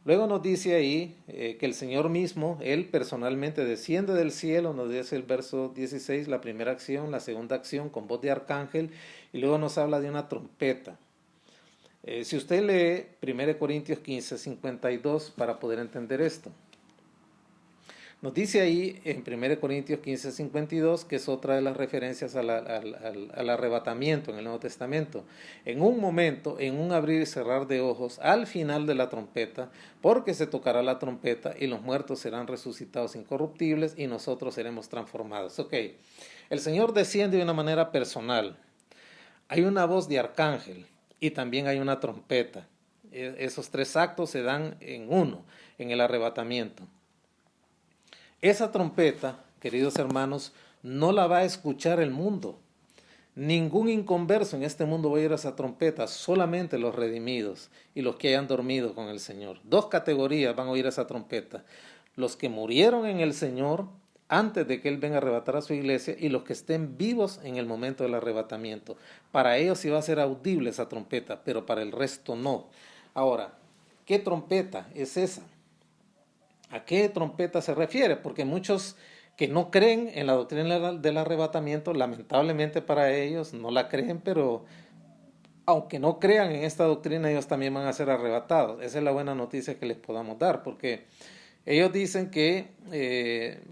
Luego nos dice ahí que el Señor mismo, Él personalmente desciende del cielo, nos dice el verso 16, la primera acción, la segunda acción con voz de arcángel, y luego nos habla de una trompeta. Si usted lee 1 Corintios 15, 52 para poder entender esto. Nos dice ahí en 1 Corintios 15, 52, que es otra de las referencias al arrebatamiento en el Nuevo Testamento. En un momento, en un abrir y cerrar de ojos, al final de la trompeta, porque se tocará la trompeta y los muertos serán resucitados incorruptibles y nosotros seremos transformados. Ok, el Señor desciende de una manera personal. Hay una voz de arcángel y también hay una trompeta. Esos tres actos se dan en uno, en el arrebatamiento. Esa trompeta, queridos hermanos, no la va a escuchar el mundo. Ningún inconverso en este mundo va a oír esa trompeta, solamente los redimidos y los que hayan dormido con el Señor. Dos categorías van a oír esa trompeta: los que murieron en el Señor antes de que Él venga a arrebatar a su iglesia y los que estén vivos en el momento del arrebatamiento. Para ellos sí va a ser audible esa trompeta, pero para el resto no. Ahora, ¿qué trompeta es esa? ¿A qué trompeta se refiere? Porque muchos que no creen en la doctrina del arrebatamiento, lamentablemente para ellos no la creen, pero aunque no crean en esta doctrina, ellos también van a ser arrebatados. Esa es la buena noticia que les podamos dar, porque ellos dicen que,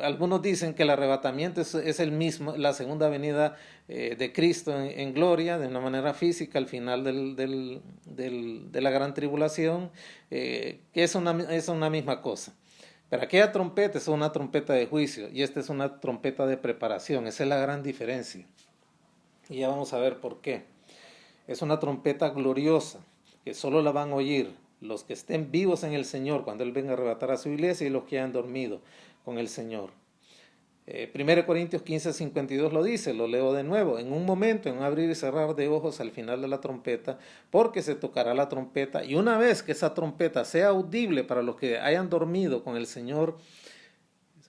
algunos dicen que el arrebatamiento es el mismo, la segunda venida de Cristo en gloria, de una manera física, al final de la gran tribulación, que es una misma cosa. Pero aquella trompeta es una trompeta de juicio y esta es una trompeta de preparación. Esa es la gran diferencia. Y ya vamos a ver por qué. Es una trompeta gloriosa que solo la van a oír los que estén vivos en el Señor cuando Él venga a arrebatar a su iglesia y los que hayan dormido con el Señor. 1 Corintios 15, 52 lo dice, lo leo de nuevo: en un momento, en un abrir y cerrar de ojos al final de la trompeta, porque se tocará la trompeta, y una vez que esa trompeta sea audible para los que hayan dormido con el Señor,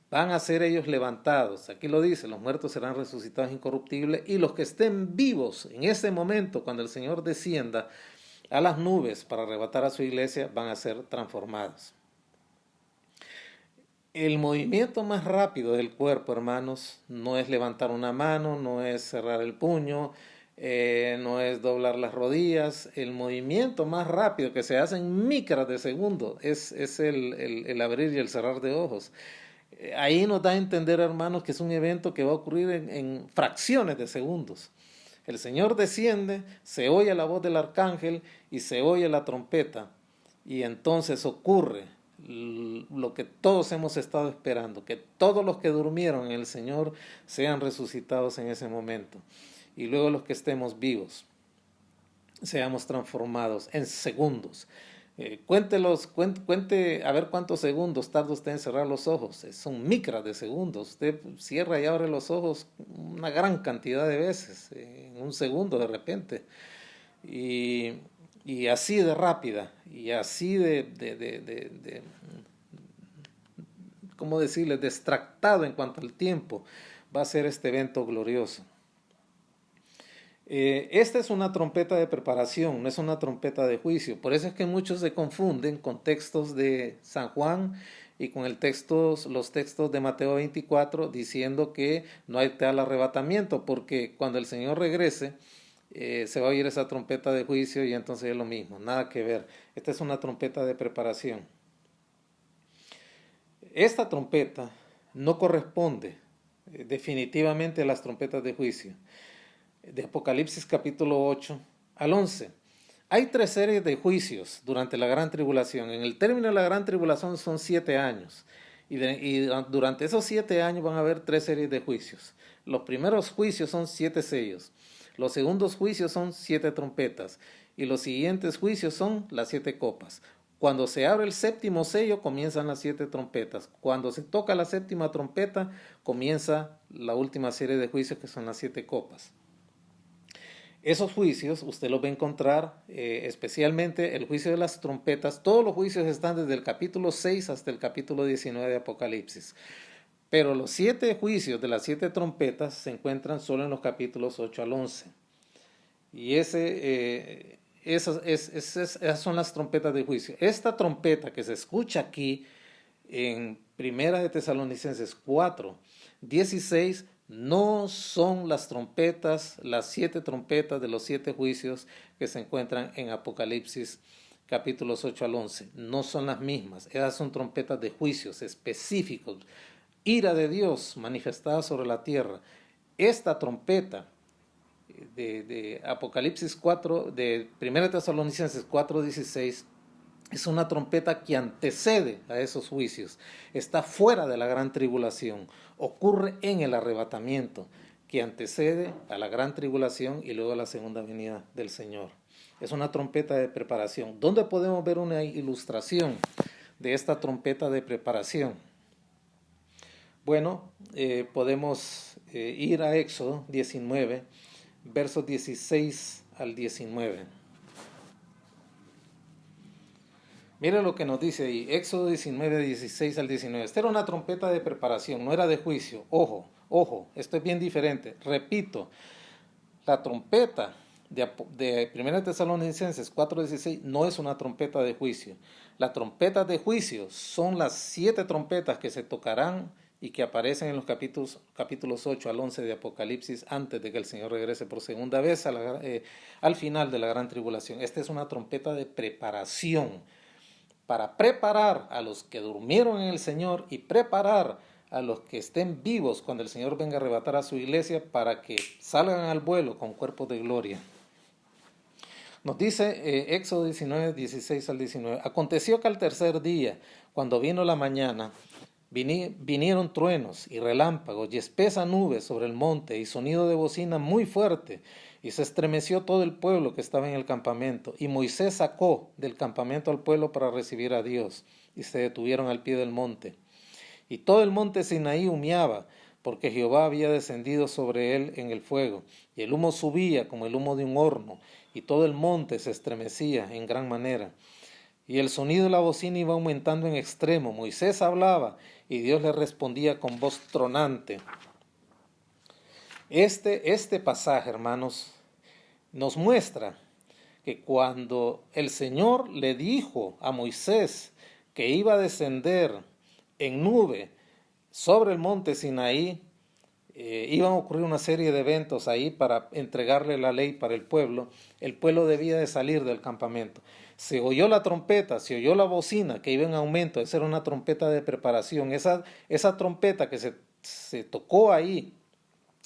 van a ser ellos levantados. Aquí lo dice: los muertos serán resucitados incorruptibles, y los que estén vivos en ese momento, cuando el Señor descienda a las nubes para arrebatar a su iglesia, van a ser transformados. El movimiento más rápido del cuerpo, hermanos, no es levantar una mano, no es cerrar el puño, no es doblar las rodillas. El movimiento más rápido que se hace en micras de segundo es el abrir y el cerrar de ojos. Ahí nos da a entender, hermanos, que es un evento que va a ocurrir en fracciones de segundos. El Señor desciende, se oye la voz del arcángel y se oye la trompeta, y entonces ocurre lo que todos hemos estado esperando, que todos los que durmieron en el Señor sean resucitados en ese momento, y luego los que estemos vivos seamos transformados en segundos. Cuente a ver cuántos segundos tarda usted en cerrar los ojos. Son micras de segundos. Usted cierra y abre los ojos una gran cantidad de veces, en un segundo de repente. Y así de rápida, y así ¿cómo decirle?, distractado en cuanto al tiempo, va a ser este evento glorioso. Esta es una trompeta de preparación, no es una trompeta de juicio. Por eso es que muchos se confunden con textos de San Juan y con los textos de Mateo 24, diciendo que no hay tal arrebatamiento, porque cuando el Señor regrese, se va a oír esa trompeta de juicio y entonces es lo mismo, nada que ver. Esta es una trompeta de preparación. Esta trompeta no corresponde definitivamente a las trompetas de juicio. De Apocalipsis capítulo 8 al 11. Hay 3 series de juicios durante la gran tribulación. En el término de la gran tribulación son 7 años. Y durante esos 7 años van a haber 3 series de juicios. Los primeros juicios son 7 sellos. Los segundos juicios son 7 trompetas. Y los siguientes juicios son las 7 copas. Cuando se abre el 7º sello, comienzan las 7 trompetas. Cuando se toca la 7ª trompeta, comienza la última serie de juicios, que son las 7 copas. Esos juicios usted los va a encontrar, especialmente el juicio de las trompetas. Todos los juicios están desde el capítulo 6 hasta el capítulo 19 de Apocalipsis. Pero los 7 juicios de las 7 trompetas se encuentran solo en los capítulos 8 al 11. Y esas son las trompetas de juicio. Esta trompeta que se escucha aquí en 1 de Tesalonicenses 4, 16, no son las trompetas, las 7 trompetas de los 7 juicios que se encuentran en Apocalipsis capítulos 8 al 11. No son las mismas. Esas son trompetas de juicios específicos. Ira de Dios manifestada sobre la tierra. Esta trompeta de Apocalipsis 4, de 1 Tesalonicenses 4, 16, es una trompeta que antecede a esos juicios, está fuera de la gran tribulación, ocurre en el arrebatamiento, que antecede a la gran tribulación y luego a la segunda venida del Señor. Es una trompeta de preparación. ¿Dónde podemos ver una ilustración de esta trompeta de preparación? Bueno, podemos ir a Éxodo 19, versos 16 al 19. Mira lo que nos dice ahí, Éxodo 19, 16 al 19. Esta era una trompeta de preparación, no era de juicio. Ojo, esto es bien diferente. Repito, la trompeta de 1 Tesalonicenses 4, 16 no es una trompeta de juicio. Las trompetas de juicio son las 7 trompetas que se tocarán y que aparecen en los capítulos 8 al 11 de Apocalipsis, antes de que el Señor regrese por segunda vez al final de la gran tribulación. Esta es una trompeta de preparación, para preparar a los que durmieron en el Señor y preparar a los que estén vivos cuando el Señor venga a arrebatar a su iglesia, para que salgan al vuelo con cuerpos de gloria. Nos dice Éxodo 19, 16 al 19. Aconteció que al tercer día, cuando vino la mañana, vinieron truenos y relámpagos y espesa nube sobre el monte y sonido de bocina muy fuerte, y se estremeció todo el pueblo que estaba en el campamento. Y Moisés sacó del campamento al pueblo para recibir a Dios, y se detuvieron al pie del monte. Y todo el monte Sinaí humeaba, porque Jehová había descendido sobre él en el fuego, y el humo subía como el humo de un horno, y todo el monte se estremecía en gran manera. Y el sonido de la bocina iba aumentando en extremo. Moisés hablaba, y Dios le respondía con voz tronante. Este pasaje, hermanos, nos muestra que cuando el Señor le dijo a Moisés que iba a descender en nube sobre el monte Sinaí, iban a ocurrir una serie de eventos ahí para entregarle la ley para el pueblo debía de salir del campamento. Se oyó la trompeta, se oyó la bocina que iba en aumento, esa era una trompeta de preparación, esa trompeta que se tocó ahí,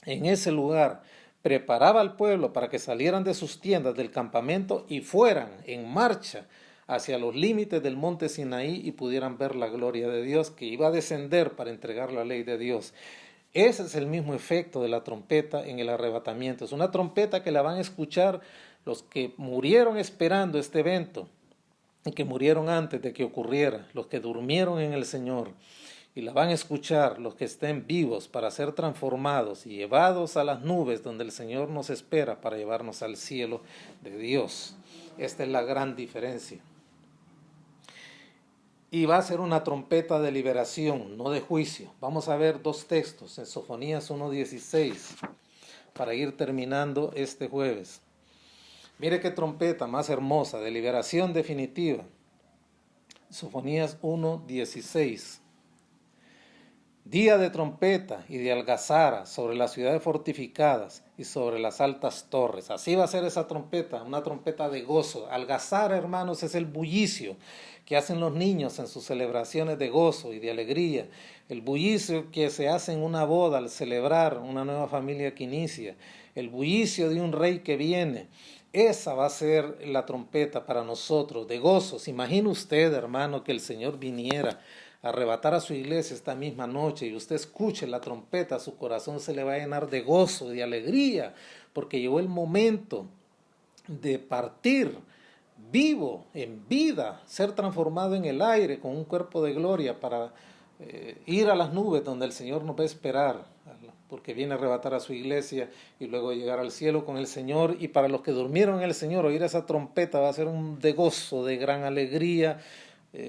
en ese lugar, preparaba al pueblo para que salieran de sus tiendas del campamento y fueran en marcha hacia los límites del monte Sinaí y pudieran ver la gloria de Dios que iba a descender para entregar la ley de Dios. Ese es el mismo efecto de la trompeta en el arrebatamiento. Es una trompeta que la van a escuchar los que murieron esperando este evento y que murieron antes de que ocurriera, los que durmieron en el Señor. Y la van a escuchar los que estén vivos para ser transformados y llevados a las nubes donde el Señor nos espera para llevarnos al cielo de Dios. Esta es la gran diferencia. Y va a ser una trompeta de liberación, no de juicio. Vamos a ver dos textos en Sofonías 1:16 para ir terminando este jueves. Mire qué trompeta más hermosa, de liberación definitiva. Sofonías 1:16. Día de trompeta y de algazara sobre las ciudades fortificadas y sobre las altas torres. Así va a ser esa trompeta, una trompeta de gozo. Algazara, hermanos, es el bullicio que hacen los niños en sus celebraciones de gozo y de alegría. El bullicio que se hace en una boda al celebrar una nueva familia que inicia. El bullicio de un rey que viene. Esa va a ser la trompeta para nosotros, de gozos. Imagine usted, hermano, que el Señor viniera a arrebatar a su iglesia esta misma noche y usted escuche la trompeta, su corazón se le va a llenar de gozo, de alegría, porque llegó el momento de partir vivo, en vida, ser transformado en el aire con un cuerpo de gloria para ir a las nubes donde el Señor nos va a esperar, porque viene a arrebatar a su iglesia y luego llegar al cielo con el Señor. Y para los que durmieron en el Señor, oír esa trompeta va a ser un de gozo, de gran alegría.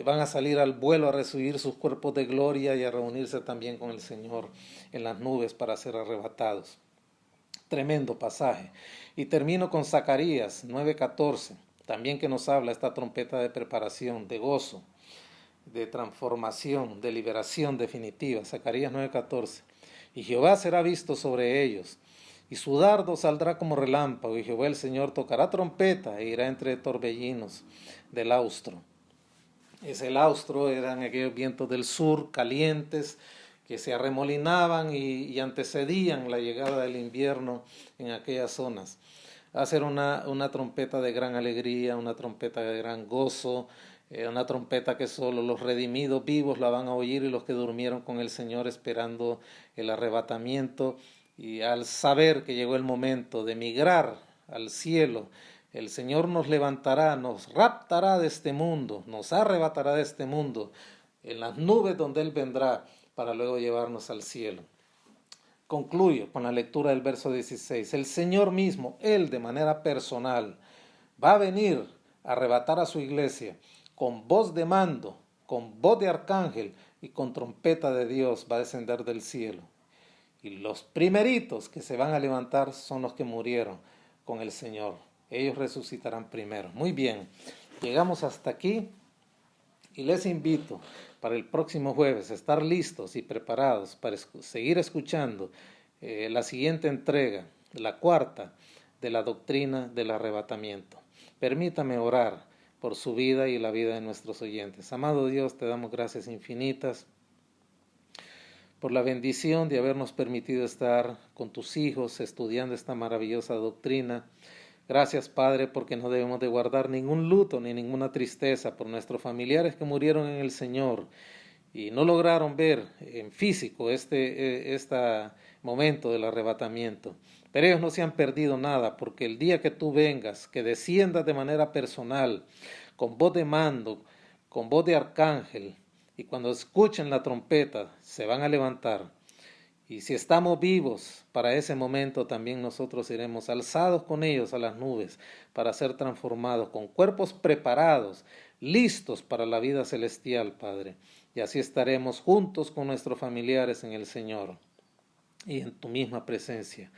Van a salir al vuelo a recibir sus cuerpos de gloria y a reunirse también con el Señor en las nubes para ser arrebatados. Tremendo pasaje. Y termino con Zacarías 9:14, también que nos habla esta trompeta de preparación, de gozo, de transformación, de liberación definitiva. Zacarías 9:14. Y Jehová será visto sobre ellos, y su dardo saldrá como relámpago, y Jehová el Señor tocará trompeta e irá entre torbellinos del austro. El austro eran aquellos vientos del sur calientes que se arremolinaban y antecedían la llegada del invierno en aquellas zonas. Va a ser una trompeta de gran alegría, una trompeta de gran gozo, una trompeta que solo los redimidos vivos la van a oír y los que durmieron con el Señor esperando el arrebatamiento. Y al saber que llegó el momento de migrar al cielo, el Señor nos levantará, nos raptará de este mundo, nos arrebatará de este mundo, en las nubes donde Él vendrá para luego llevarnos al cielo. Concluyo con la lectura del verso 16. El Señor mismo, Él de manera personal, va a venir a arrebatar a su iglesia con voz de mando, con voz de arcángel y con trompeta de Dios va a descender del cielo. Y los primeritos que se van a levantar son los que murieron con el Señor. Ellos resucitarán primero. Muy bien, llegamos hasta aquí y les invito para el próximo jueves a estar listos y preparados para seguir escuchando la siguiente entrega, la cuarta, de la doctrina del arrebatamiento. Permítame orar por su vida y la vida de nuestros oyentes. Amado Dios, te damos gracias infinitas por la bendición de habernos permitido estar con tus hijos estudiando esta maravillosa doctrina. Gracias, Padre, porque no debemos de guardar ningún luto ni ninguna tristeza por nuestros familiares que murieron en el Señor y no lograron ver en físico este momento del arrebatamiento. Pero ellos no se han perdido nada, porque el día que tú vengas, que desciendas de manera personal, con voz de mando, con voz de arcángel, y cuando escuchen la trompeta, se van a levantar. Y si estamos vivos para ese momento, también nosotros iremos alzados con ellos a las nubes para ser transformados con cuerpos preparados, listos para la vida celestial, Padre. Y así estaremos juntos con nuestros familiares en el Señor y en tu misma presencia.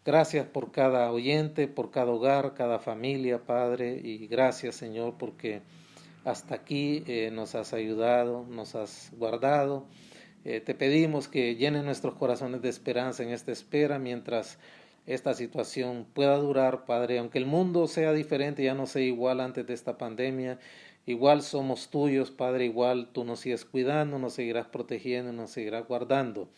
Gracias por cada oyente, por cada hogar, cada familia, Padre. Y gracias, Señor, porque hasta aquí nos has ayudado, nos has guardado. Te pedimos que llenes nuestros corazones de esperanza en esta espera mientras esta situación pueda durar, Padre. Aunque el mundo sea diferente, ya no sea igual antes de esta pandemia, igual somos tuyos, Padre, igual tú nos sigues cuidando, nos seguirás protegiendo, nos seguirás guardando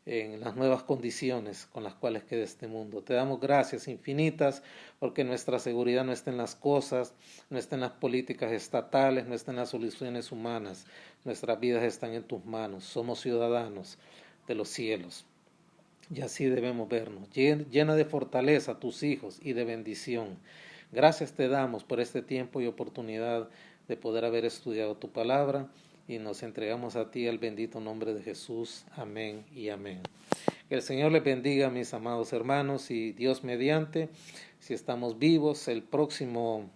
en las nuevas condiciones con las cuales queda este mundo. Te damos gracias infinitas porque nuestra seguridad no está en las cosas, no está en las políticas estatales, no está en las soluciones humanas. Nuestras vidas están en tus manos. Somos ciudadanos de los cielos. Y así debemos vernos. Llena de fortaleza a tus hijos y de bendición. Gracias te damos por este tiempo y oportunidad de poder haber estudiado tu palabra. Y nos entregamos a ti, al bendito nombre de Jesús. Amén y amén. Que el Señor les bendiga, mis amados hermanos, y Dios mediante, si estamos vivos, el próximo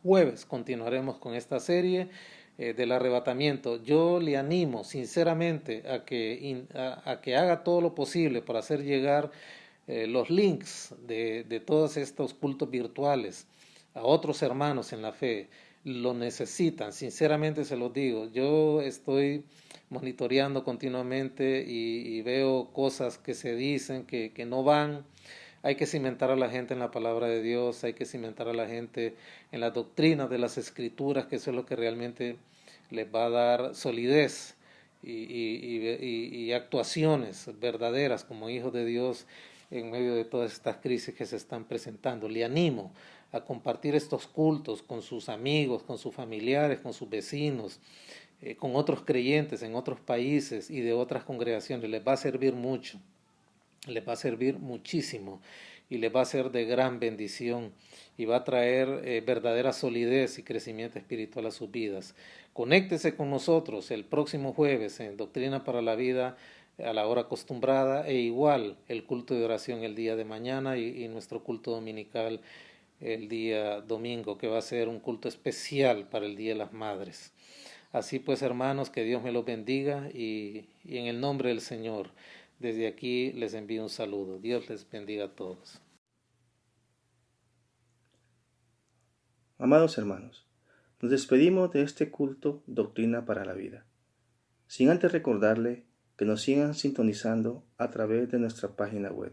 jueves continuaremos con esta serie del arrebatamiento. Yo le animo sinceramente a que haga todo lo posible para hacer llegar los links de todos estos cultos virtuales a otros hermanos en la fe. Lo necesitan, sinceramente se los digo. Yo estoy monitoreando continuamente y veo cosas que se dicen que no van. Hay que cimentar a la gente en la palabra de Dios, hay que cimentar a la gente en la doctrina de las Escrituras, que eso es lo que realmente les va a dar solidez y actuaciones verdaderas como hijos de Dios en medio de todas estas crisis que se están presentando. Le animo a compartir estos cultos con sus amigos, con sus familiares, con sus vecinos, con otros creyentes en otros países y de otras congregaciones. Les va a servir mucho, les va a servir muchísimo y les va a ser de gran bendición y va a traer verdadera solidez y crecimiento espiritual a sus vidas. Conéctese con nosotros el próximo jueves en Doctrina para la Vida a la hora acostumbrada, e igual el culto de oración el día de mañana y nuestro culto dominical el día domingo, que va a ser un culto especial para el Día de las Madres. Así pues, hermanos, que Dios me los bendiga y en el nombre del Señor, desde aquí les envío un saludo. Dios les bendiga a todos. Amados hermanos, nos despedimos de este culto Doctrina para la Vida, sin antes recordarle que nos sigan sintonizando a través de nuestra página web,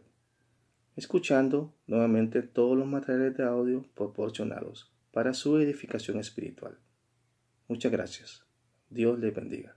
escuchando nuevamente todos los materiales de audio proporcionados para su edificación espiritual. Muchas gracias. Dios les bendiga.